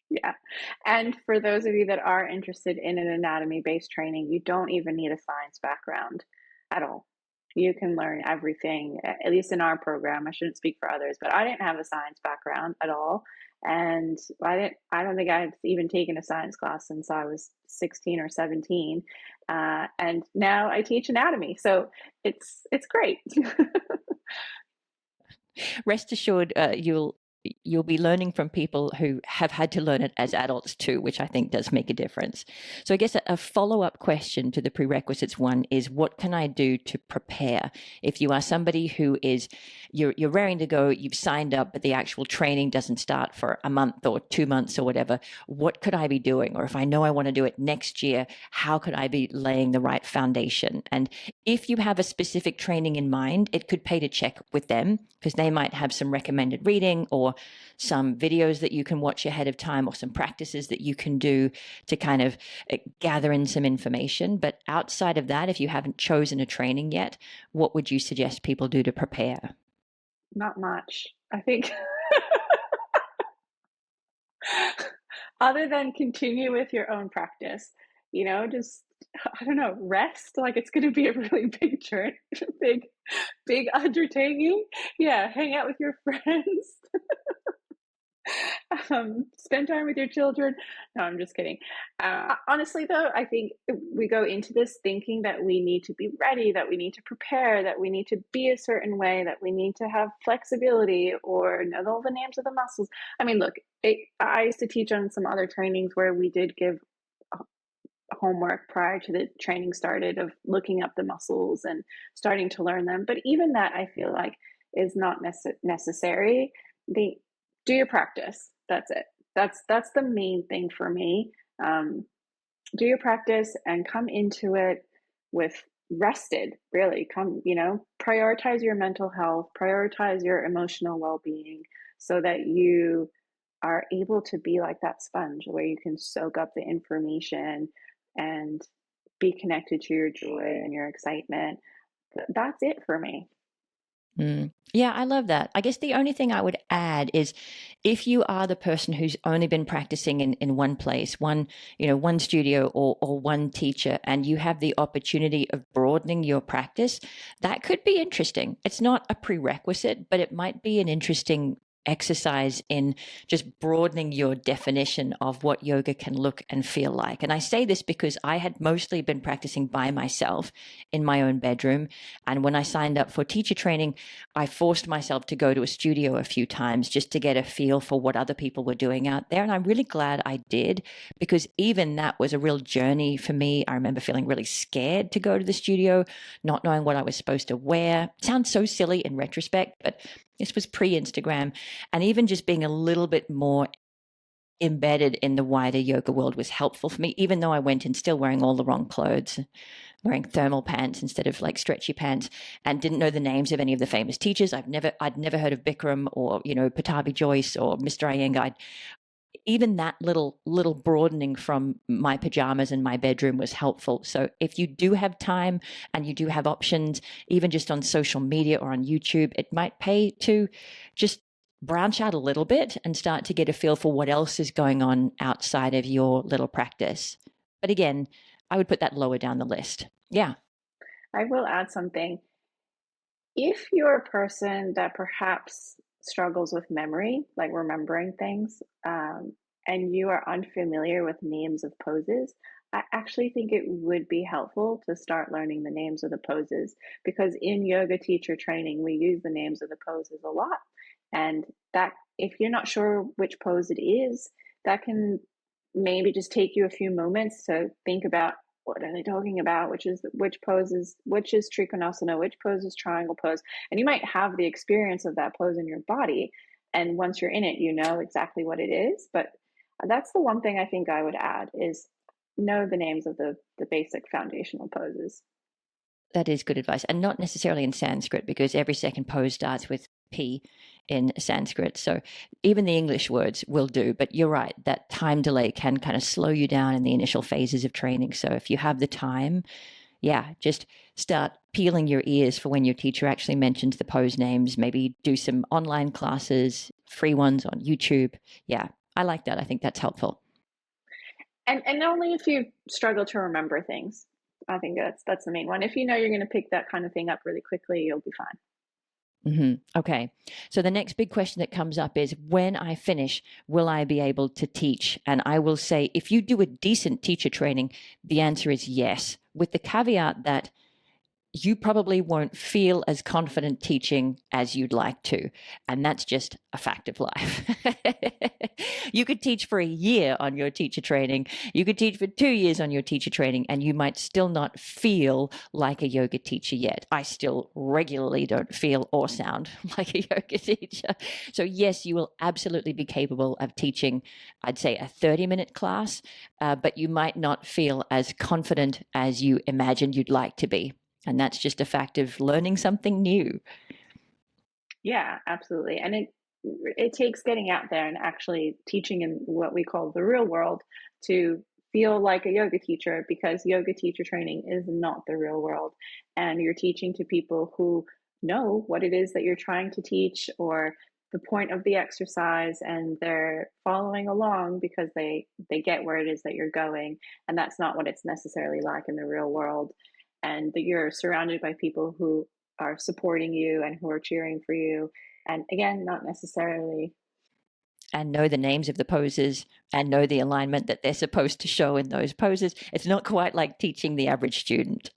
Yeah. And for those of you that are interested in an anatomy-based training, you don't even need a science background at all. You can learn everything, at least in our program. I shouldn't speak for others, but I didn't have a science background at all. And I don't think I've even taken a science class since I was 16 or 17. And now I teach anatomy. So it's great. Rest assured, you'll be learning from people who have had to learn it as adults too, which I think does make a difference. So I guess a follow-up question to the prerequisites one is, what can I do to prepare? If you are somebody who is, you're raring to go, you've signed up, but the actual training doesn't start for a month or 2 months or whatever, what could I be doing? Or if I know I want to do it next year, how could I be laying the right foundation? And if you have a specific training in mind, it could pay to check with them because they might have some recommended reading or some videos that you can watch ahead of time or some practices that you can do to kind of gather in some information. But outside of that, if you haven't chosen a training yet, what would you suggest people do to prepare? Not much. I think other than continue with your own practice, just, I don't know, rest. Like it's going to be a really big journey, big undertaking. Yeah, hang out with your friends. Spend time with your children. No, I'm just kidding. Honestly, though, I think we go into this thinking that we need to be ready, that we need to prepare, that we need to be a certain way, that we need to have flexibility or know all the names of the muscles. I mean, look, I used to teach on some other trainings where we did give homework prior to the training started of looking up the muscles and starting to learn them. But even that, I feel like, is not necessary. Do your practice. That's it. That's the main thing for me. Do your practice and come into it with rested. Really, prioritize your mental health, prioritize your emotional well-being, so that you are able to be like that sponge where you can soak up the information and be connected to your joy and your excitement. That's it for me. Yeah, I love that. I guess the only thing I would add is if you are the person who's only been practicing in one place, one studio or one teacher, and you have the opportunity of broadening your practice, that could be interesting. It's not a prerequisite, but it might be an interesting exercise in just broadening your definition of what yoga can look and feel like. And I say this because I had mostly been practicing by myself in my own bedroom. And when I signed up for teacher training, I forced myself to go to a studio a few times just to get a feel for what other people were doing out there. And I'm really glad I did, because even that was a real journey for me. I remember feeling really scared to go to the studio, not knowing what I was supposed to wear. It sounds so silly in retrospect, but this was pre-Instagram. And even just being a little bit more embedded in the wider yoga world was helpful for me, even though I went in still wearing all the wrong clothes, wearing thermal pants instead of like stretchy pants, and didn't know the names of any of the famous teachers. I'd never heard of Bikram or, Patabi Joyce or Mr. Iyengar. Even that little broadening from my pajamas in my bedroom was helpful. So if you do have time and you do have options, even just on social media or on YouTube, it might pay to just branch out a little bit and start to get a feel for what else is going on outside of your little practice. But again, I would put that lower down the list. Yeah. I will add something. If you're a person that perhaps struggles with memory, like remembering things, and you are unfamiliar with names of poses, I actually think it would be helpful to start learning the names of the poses, because in yoga teacher training, we use the names of the poses a lot. And that, if you're not sure which pose it is, that can maybe just take you a few moments to think about what are they talking about? Which pose is Trikonasana, which pose is triangle pose. And you might have the experience of that pose in your body. And once you're in it, you know exactly what it is. But that's the one thing I think I would add is know the names of the basic foundational poses. That is good advice. And not necessarily in Sanskrit, because every second pose starts with P in Sanskrit. So even the English words will do. But you're right, that time delay can kind of slow you down in the initial phases of training. So if you have the time, yeah, just start peeling your ears for when your teacher actually mentions the pose names. Maybe do some online classes, free ones on YouTube. Yeah, I like that. I think that's helpful. And only if you struggle to remember things. I think that's the main one. If you know you're going to pick that kind of thing up really quickly, you'll be fine. Mm-hmm. Okay. So the next big question that comes up is, when I finish, will I be able to teach? And I will say, if you do a decent teacher training, the answer is yes, with the caveat that you probably won't feel as confident teaching as you'd like to. And that's just a fact of life. You could teach for a year on your teacher training. You could teach for 2 years on your teacher training, and you might still not feel like a yoga teacher yet. I still regularly don't feel or sound like a yoga teacher. So yes, you will absolutely be capable of teaching, I'd say, a 30-minute class, but you might not feel as confident as you imagined you'd like to be. And that's just a fact of learning something new. Yeah, absolutely. And it takes getting out there and actually teaching in what we call the real world to feel like a yoga teacher, because yoga teacher training is not the real world. And you're teaching to people who know what it is that you're trying to teach or the point of the exercise, and they're following along because they get where it is that you're going. And that's not what it's necessarily like in the real world. And that you're surrounded by people who are supporting you and who are cheering for you. And again, not necessarily. And know the names of the poses and know the alignment that they're supposed to show in those poses. It's not quite like teaching the average student.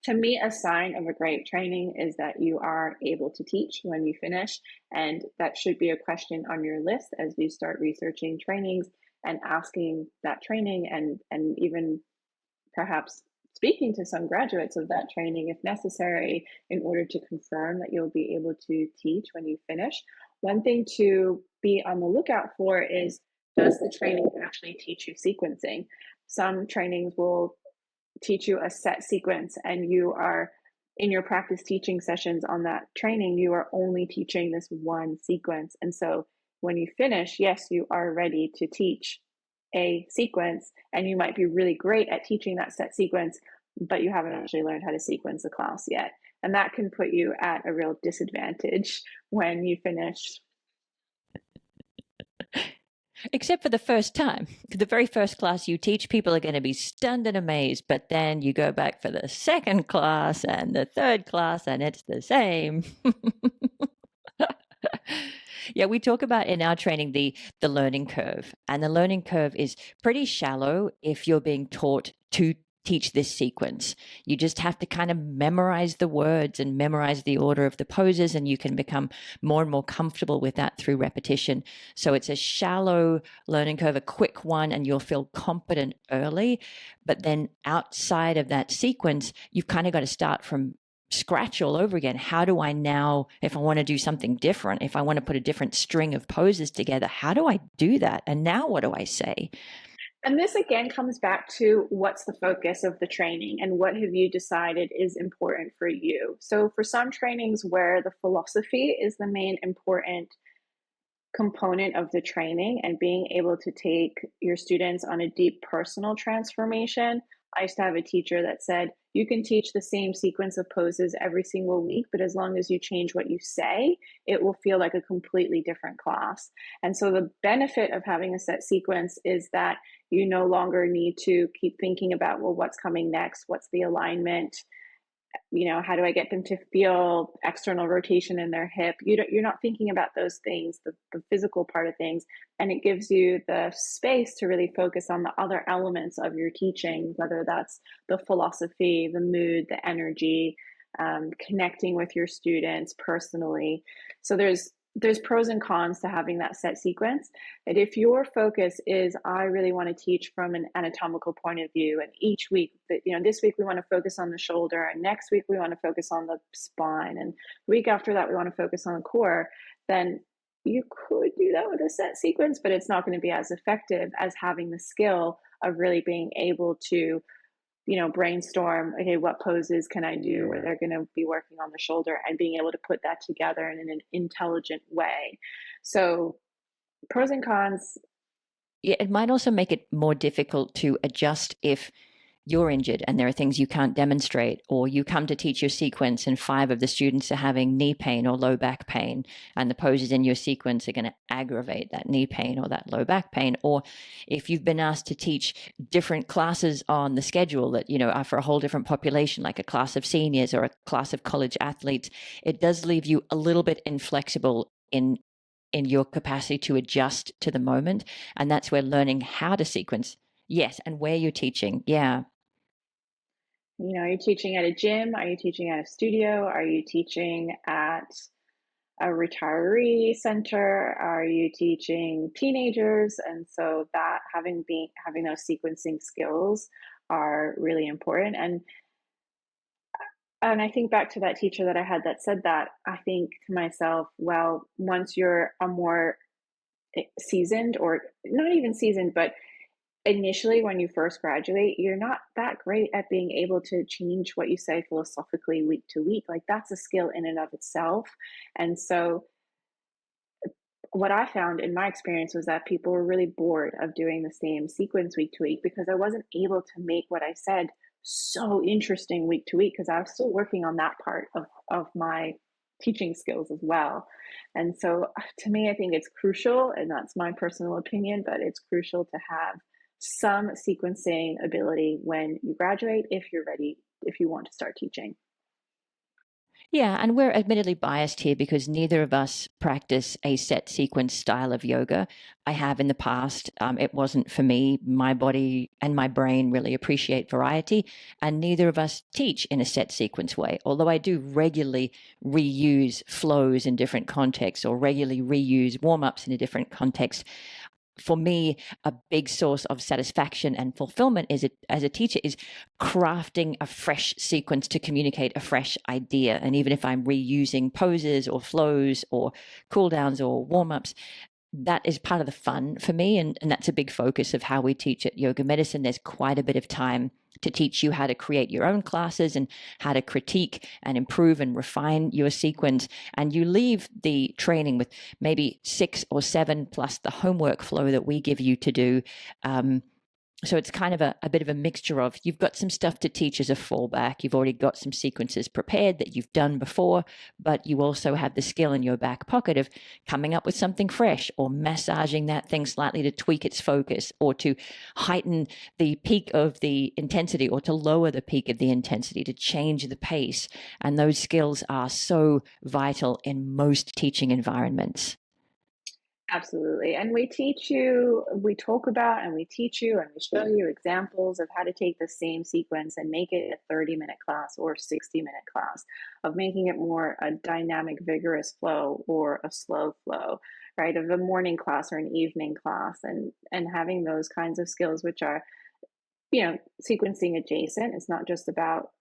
To me, a sign of a great training is that you are able to teach when you finish. And that should be a question on your list as you start researching trainings and asking that training, and even perhaps speaking to some graduates of that training if necessary, in order to confirm that you'll be able to teach when you finish. One thing to be on the lookout for is, does the training actually teach you sequencing? Some trainings will teach you a set sequence, and you are in your practice teaching sessions on that training, you are only teaching this one sequence. And so when you finish, yes, you are ready to teach a sequence, and you might be really great at teaching that set sequence, but you haven't actually learned how to sequence the class yet. And that can put you at a real disadvantage when you finish. Except for the first time. The very first class you teach, people are going to be stunned and amazed. But then you go back for the second class and the third class, and it's the same. Yeah, we talk about in our training the learning curve. And the learning curve is pretty shallow if you're being taught to teach this sequence. You just have to kind of memorize the words and memorize the order of the poses, and you can become more and more comfortable with that through repetition. So it's a shallow learning curve, a quick one, and you'll feel competent early. But then outside of that sequence, you've kind of got to start from scratch all over again. How do I now, if I want to do something different, if I want to put a different string of poses together, how do I do that? And now what do I say? And this again comes back to what's the focus of the training and what have you decided is important for you. So for some trainings where the philosophy is the main important component of the training and being able to take your students on a deep personal transformation. I used to have a teacher that said, you can teach the same sequence of poses every single week, but as long as you change what you say, it will feel like a completely different class. And so the benefit of having a set sequence is that you no longer need to keep thinking about, well, what's coming next? What's the alignment? How do I get them to feel external rotation in their hip? You're not thinking about those things, the physical part of things, and it gives you the space to really focus on the other elements of your teaching, whether that's the philosophy, the mood, the energy, connecting with your students personally. So there's there's pros and cons to having that set sequence. And if your focus is, I really want to teach from an anatomical point of view, and each week, this week we want to focus on the shoulder, and next week we want to focus on the spine, and the week after that we want to focus on the core, then you could do that with a set sequence, but it's not going to be as effective as having the skill of really being able to brainstorm, okay, what poses can I do where they're going to be working on the shoulder, and being able to put that together in an intelligent way. So pros and cons. Yeah, it might also make it more difficult to adjust if you're injured and there are things you can't demonstrate, or you come to teach your sequence and 5 of the students are having knee pain or low back pain, and the poses in your sequence are going to aggravate that knee pain or that low back pain. Or if you've been asked to teach different classes on the schedule that, are for a whole different population, like a class of seniors or a class of college athletes, it does leave you a little bit inflexible in your capacity to adjust to the moment. And that's where learning how to sequence, yes, and where you're teaching, yeah. Are you teaching at a gym? Are you teaching at a studio? Are you teaching at a retiree center? Are you teaching teenagers? And so that having those sequencing skills are really important. And I think back to that teacher that I had that said that, I think to myself, well, once you're a more seasoned, or not even seasoned, but initially when you first graduate, you're not that great at being able to change what you say philosophically week to week. Like, that's a skill in and of itself. And so what I found in my experience was that people were really bored of doing the same sequence week to week, because I wasn't able to make what I said so interesting week to week, because I was still working on that part of my teaching skills as well. And so to me, I think it's crucial, and that's my personal opinion, but it's crucial to have some sequencing ability when you graduate, if you're ready, if you want to start teaching. Yeah, and we're admittedly biased here because neither of us practice a set sequence style of yoga. I have in the past. It wasn't for me. My body and my brain really appreciate variety, and neither of us teach in a set sequence way. Although I do regularly reuse flows in different contexts, or regularly reuse warm-ups in a different context. For me, a big source of satisfaction and fulfillment as a teacher is crafting a fresh sequence to communicate a fresh idea. And even if I'm reusing poses or flows or cool downs or warm-ups, that is part of the fun for me. And that's a big focus of how we teach at Yoga Medicine. There's quite a bit of time to teach you how to create your own classes and how to critique and improve and refine your sequence. And you leave the training with maybe 6 or 7 plus the homework flow that we give you to do. So it's kind of a bit of a mixture of, you've got some stuff to teach as a fallback. You've already got some sequences prepared that you've done before, but you also have the skill in your back pocket of coming up with something fresh, or massaging that thing slightly to tweak its focus, or to heighten the peak of the intensity, or to lower the peak of the intensity, to change the pace. And those skills are so vital in most teaching environments. Absolutely. And we talk about, and we teach you, and we show you examples of how to take the same sequence and make it a 30-minute class or 60-minute class, of making it more a dynamic, vigorous flow or a slow flow, right? Of a morning class or an evening class, and having those kinds of skills, which are, sequencing adjacent. It's not just about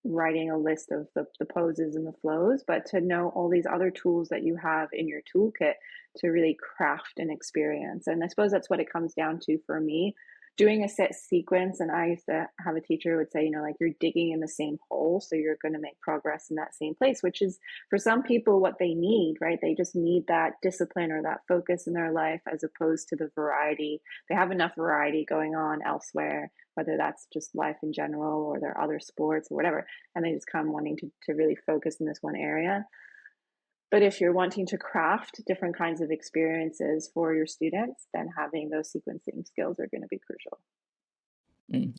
writing a list of the poses and the flows, but to know all these other tools that you have in your toolkit to really craft an experience. And I suppose that's what it comes down to for me. Doing a set sequence, and I used to have a teacher who would say, like, you're digging in the same hole, so you're going to make progress in that same place, which is for some people what they need, right? They just need that discipline or that focus in their life, as opposed to the variety. They have enough variety going on elsewhere, whether that's just life in general or their other sports or whatever, and they just come wanting to really focus in this one area. But if you're wanting to craft different kinds of experiences for your students, then having those sequencing skills are going to be crucial.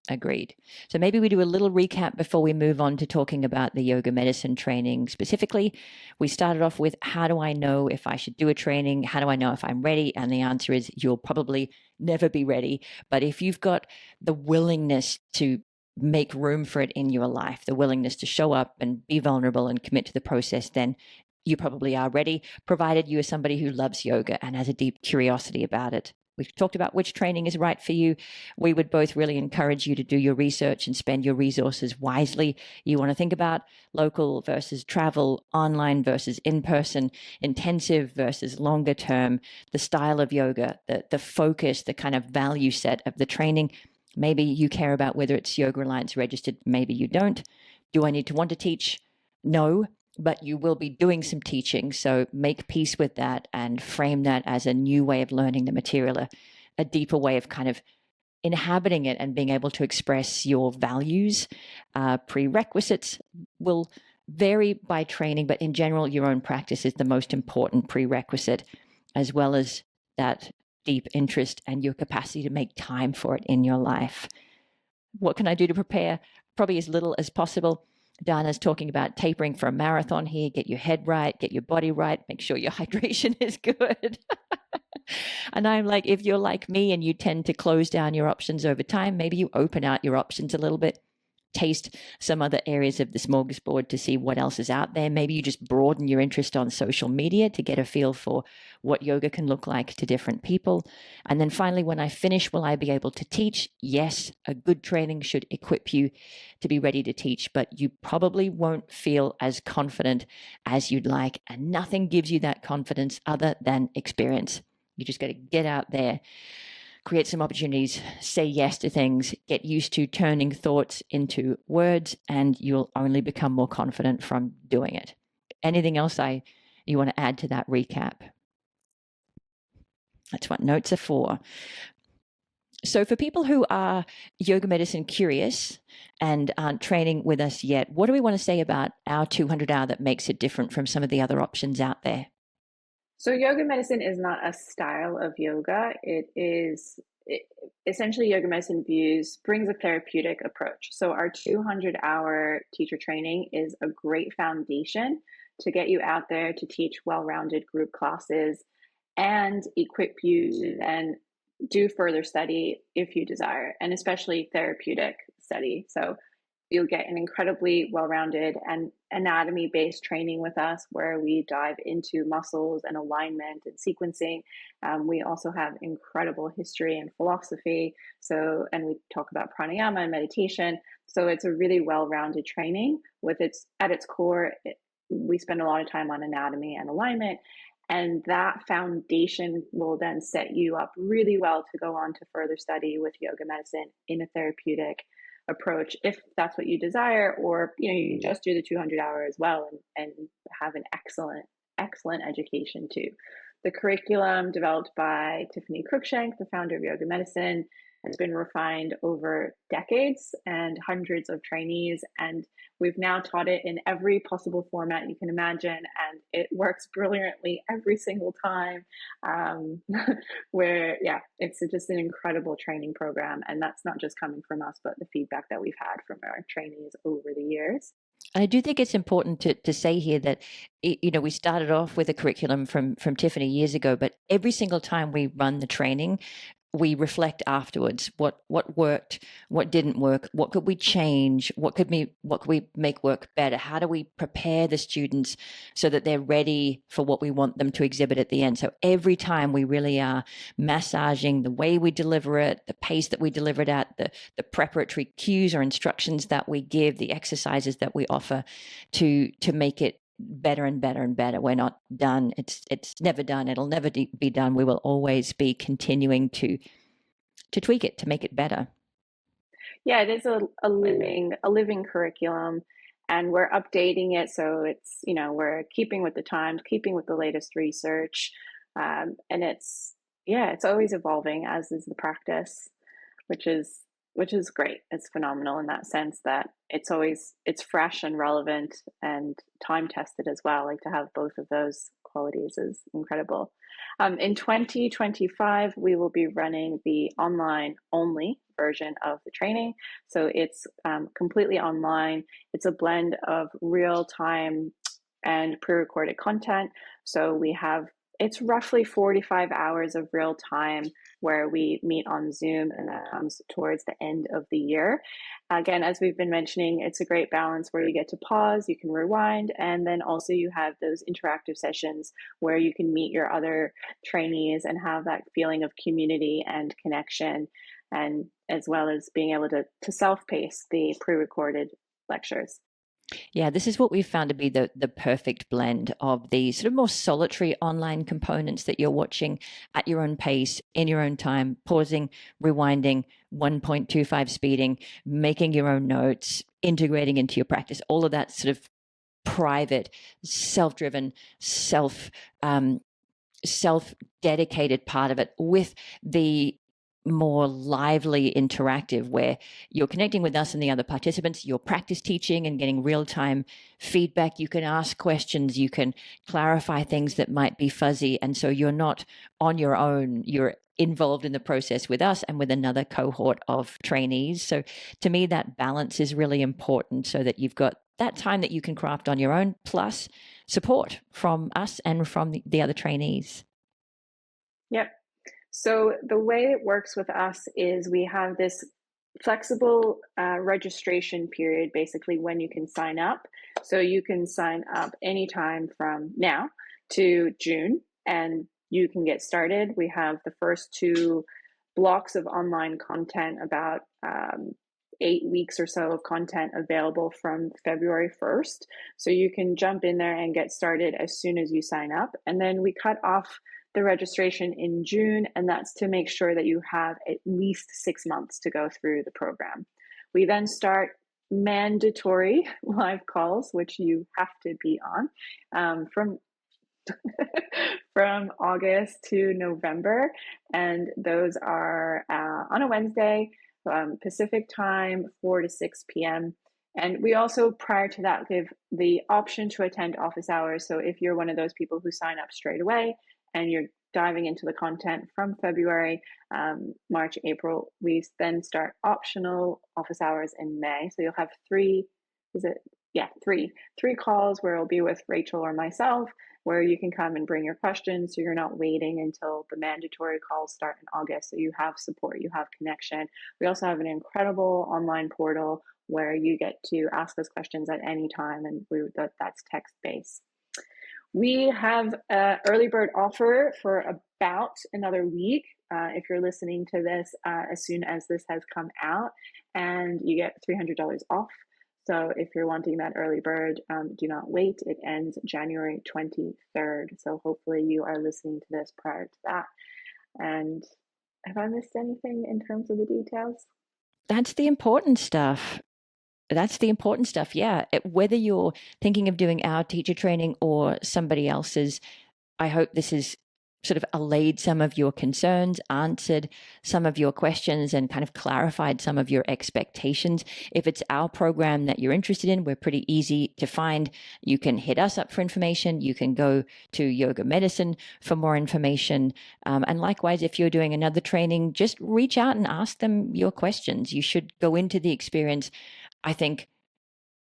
Agreed. So maybe we do a little recap before we move on to talking about the yoga medicine training specifically. We started off with, how do I know if I should do a training? How do I know if I'm ready? And the answer is, you'll probably never be ready. But if you've got the willingness to make room for it in your life, the willingness to show up and be vulnerable and commit to the process, then you probably are ready, provided you are somebody who loves yoga and has a deep curiosity about it. We've talked about which training is right for you. We would both really encourage you to do your research and spend your resources wisely. You want to think about local versus travel, online versus in-person, intensive versus longer term, the style of yoga, the focus, the kind of value set of the training. Maybe you care about whether it's Yoga Alliance registered, maybe you don't. Do I need to want to teach? No, but you will be doing some teaching. So make peace with that and frame that as a new way of learning the material, a deeper way of kind of inhabiting it and being able to express your values. Prerequisites will vary by training, but in general, your own practice is the most important prerequisite, as well as that deep interest and your capacity to make time for it in your life. What can I do to prepare? Probably as little as possible. Dana's talking about tapering for a marathon here. Get your head right, get your body right, make sure your hydration is good. And I'm like, if you're like me and you tend to close down your options over time, maybe you open out your options a little bit, taste some other areas of the smorgasbord to see what else is out there. Maybe you just broaden your interest on social media to get a feel for what yoga can look like to different people. And then finally, when I finish, will I be able to teach? Yes, a good training should equip you to be ready to teach, but you probably won't feel as confident as you'd like. And nothing gives you that confidence other than experience. You just got to get out there, create some opportunities, say yes to things, get used to turning thoughts into words, and you'll only become more confident from doing it. Anything else you want to add to that recap? That's what notes are for. So for people who are yoga medicine curious and aren't training with us yet, what do we want to say about our 200 hour that makes it different from some of the other options out there? So yoga medicine is not a style of yoga. Essentially yoga medicine brings a therapeutic approach. So our 200-hour teacher training is a great foundation to get you out there to teach well-rounded group classes and equip you to then do further study if you desire, and especially therapeutic study. So you'll get an incredibly well-rounded and anatomy-based training with us where we dive into muscles and alignment and sequencing. We also have incredible history and philosophy. And we talk about pranayama and meditation. So it's a really well-rounded training at its core. We spend a lot of time on anatomy and alignment. And that foundation will then set you up really well to go on to further study with yoga medicine in a therapeutic approach, if that's what you desire, or you just do the 200-hour as well and have an excellent education too. The curriculum developed by Tiffany Cruikshank, the founder of Yoga Medicine, has been refined over decades and hundreds of trainees, and we've now taught it in every possible format you can imagine, and it works brilliantly every single time. It's just an incredible training program, and that's not just coming from us, but the feedback that we've had from our trainees over the years. I do think it's important to say here that, we started off with a curriculum from Tiffany years ago, but every single time we run the training, we reflect afterwards what worked, what didn't work, what could we change, what could we make work better, how do we prepare the students so that they're ready for what we want them to exhibit at the end. So every time we really are massaging the way we deliver it, the pace that we deliver it at, the preparatory cues or instructions that we give, the exercises that we offer to make it better and better and better. We're not done. It's never done. It'll never be done. We will always be continuing to tweak it, to make it better. Yeah, it is a living curriculum, and we're updating it. So it's, we're keeping with the times, keeping with the latest research. And it's always evolving, as is the practice, which is great. It's phenomenal in that sense that it's fresh and relevant and time tested as well. Like, to have both of those qualities is incredible. In 2025, we will be running the online only version of the training. So it's completely online. It's a blend of real time and pre-recorded content. So we have it's roughly 45 hours of real time where we meet on Zoom, and that comes towards the end of the year. Again, as we've been mentioning, it's a great balance where you get to pause, you can rewind, and then also you have those interactive sessions where you can meet your other trainees and have that feeling of community and connection, and as well as being able to self-pace the pre-recorded lectures. Yeah, this is what we've found to be the perfect blend of the sort of more solitary online components that you're watching at your own pace, in your own time, pausing, rewinding, 1.25 speeding, making your own notes, integrating into your practice, all of that sort of private, self-driven, self-dedicated part of it, with the more lively interactive where you're connecting with us and the other participants, you're practice teaching and getting real-time feedback. You can ask questions, you can clarify things that might be fuzzy, and so you're not on your own. You're involved in the process with us and with another cohort of trainees. So to me, that balance is really important, so that you've got that time that you can craft on your own, plus support from us and from the other trainees. Yep. So the way it works with us is we have this flexible registration period, basically when you can sign up. So you can sign up anytime from now to June, and you can get started. We have the first 2 blocks of online content, about 8 weeks or so of content available from February 1st. So you can jump in there and get started as soon as you sign up. And then we cut off the registration in June, and that's to make sure that you have at least 6 months to go through the program. We then start mandatory live calls, which you have to be on, from from August to November, and those are on a Wednesday, Pacific time, 4 to 6 p.m. And we also, prior to that, give the option to attend office hours. So if you're one of those people who sign up straight away and you're diving into the content from February, March, April, we then start optional office hours in May. So you'll have three calls where it'll be with Rachel or myself, where you can come and bring your questions, so you're not waiting until the mandatory calls start in August. So you have support, you have connection. We also have an incredible online portal where you get to ask us questions at any time, and that's text-based. We have an early bird offer for about another week, if you're listening to this as soon as this has come out, and you get $300 off. So if you're wanting that early bird, do not wait. It ends January 23rd. So hopefully you are listening to this prior to that. And have I missed anything in terms of the details? That's the important stuff. Yeah. Whether you're thinking of doing our teacher training or somebody else's, I hope this is sort of allayed some of your concerns, answered some of your questions, and kind of clarified some of your expectations. If it's our program that you're interested in, we're pretty easy to find. You can hit us up for information. You can go to Yoga Medicine for more information. And likewise, if you're doing another training, just reach out and ask them your questions. You should go into the experience, I think,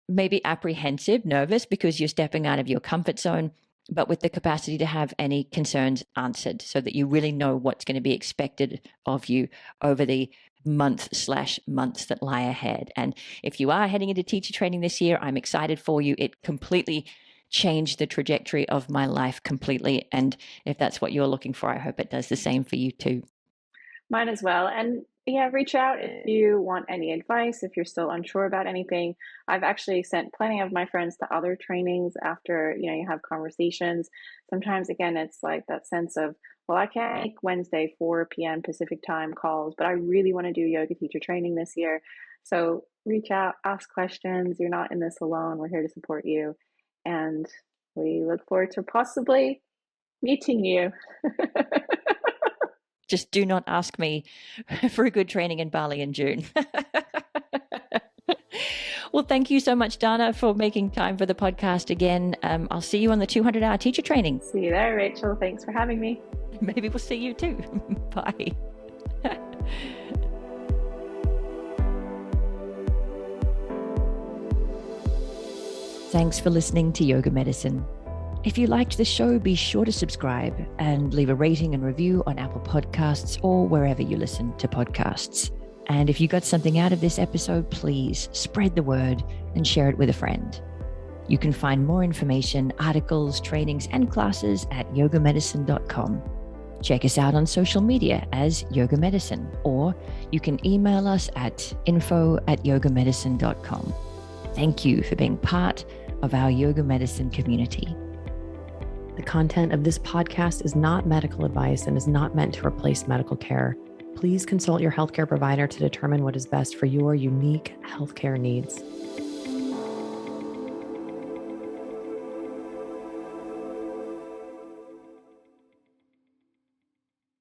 maybe apprehensive, nervous, because you're stepping out of your comfort zone, but with the capacity to have any concerns answered, so that you really know what's going to be expected of you over the months that lie ahead. And if you are heading into teacher training this year, I'm excited for you. It completely changed the trajectory of my life completely. And if that's what you're looking for, I hope it does the same for you too. Mine as well. And yeah, reach out if you want any advice, if you're still unsure about anything. I've actually sent plenty of my friends to other trainings after, you have conversations. Sometimes, again, it's like that sense of, well, I can't make Wednesday 4 p.m. Pacific time calls, but I really want to do yoga teacher training this year. So reach out, ask questions. You're not in this alone. We're here to support you. And we look forward to possibly meeting you. Just do not ask me for a good training in Bali in June. Well, thank you so much, Dana, for making time for the podcast again. I'll see you on the 200-hour teacher training. See you there, Rachel. Thanks for having me. Maybe we'll see you too. Bye. Thanks for listening to Yoga Medicine. If you liked the show, be sure to subscribe and leave a rating and review on Apple Podcasts or wherever you listen to podcasts. And if you got something out of this episode, please spread the word and share it with a friend. You can find more information, articles, trainings, and classes at yogamedicine.com. Check us out on social media as Yoga Medicine, or you can email us at info@yogamedicine.com. Thank you for being part of our Yoga Medicine community. The content of this podcast is not medical advice and is not meant to replace medical care. Please consult your healthcare provider to determine what is best for your unique healthcare needs.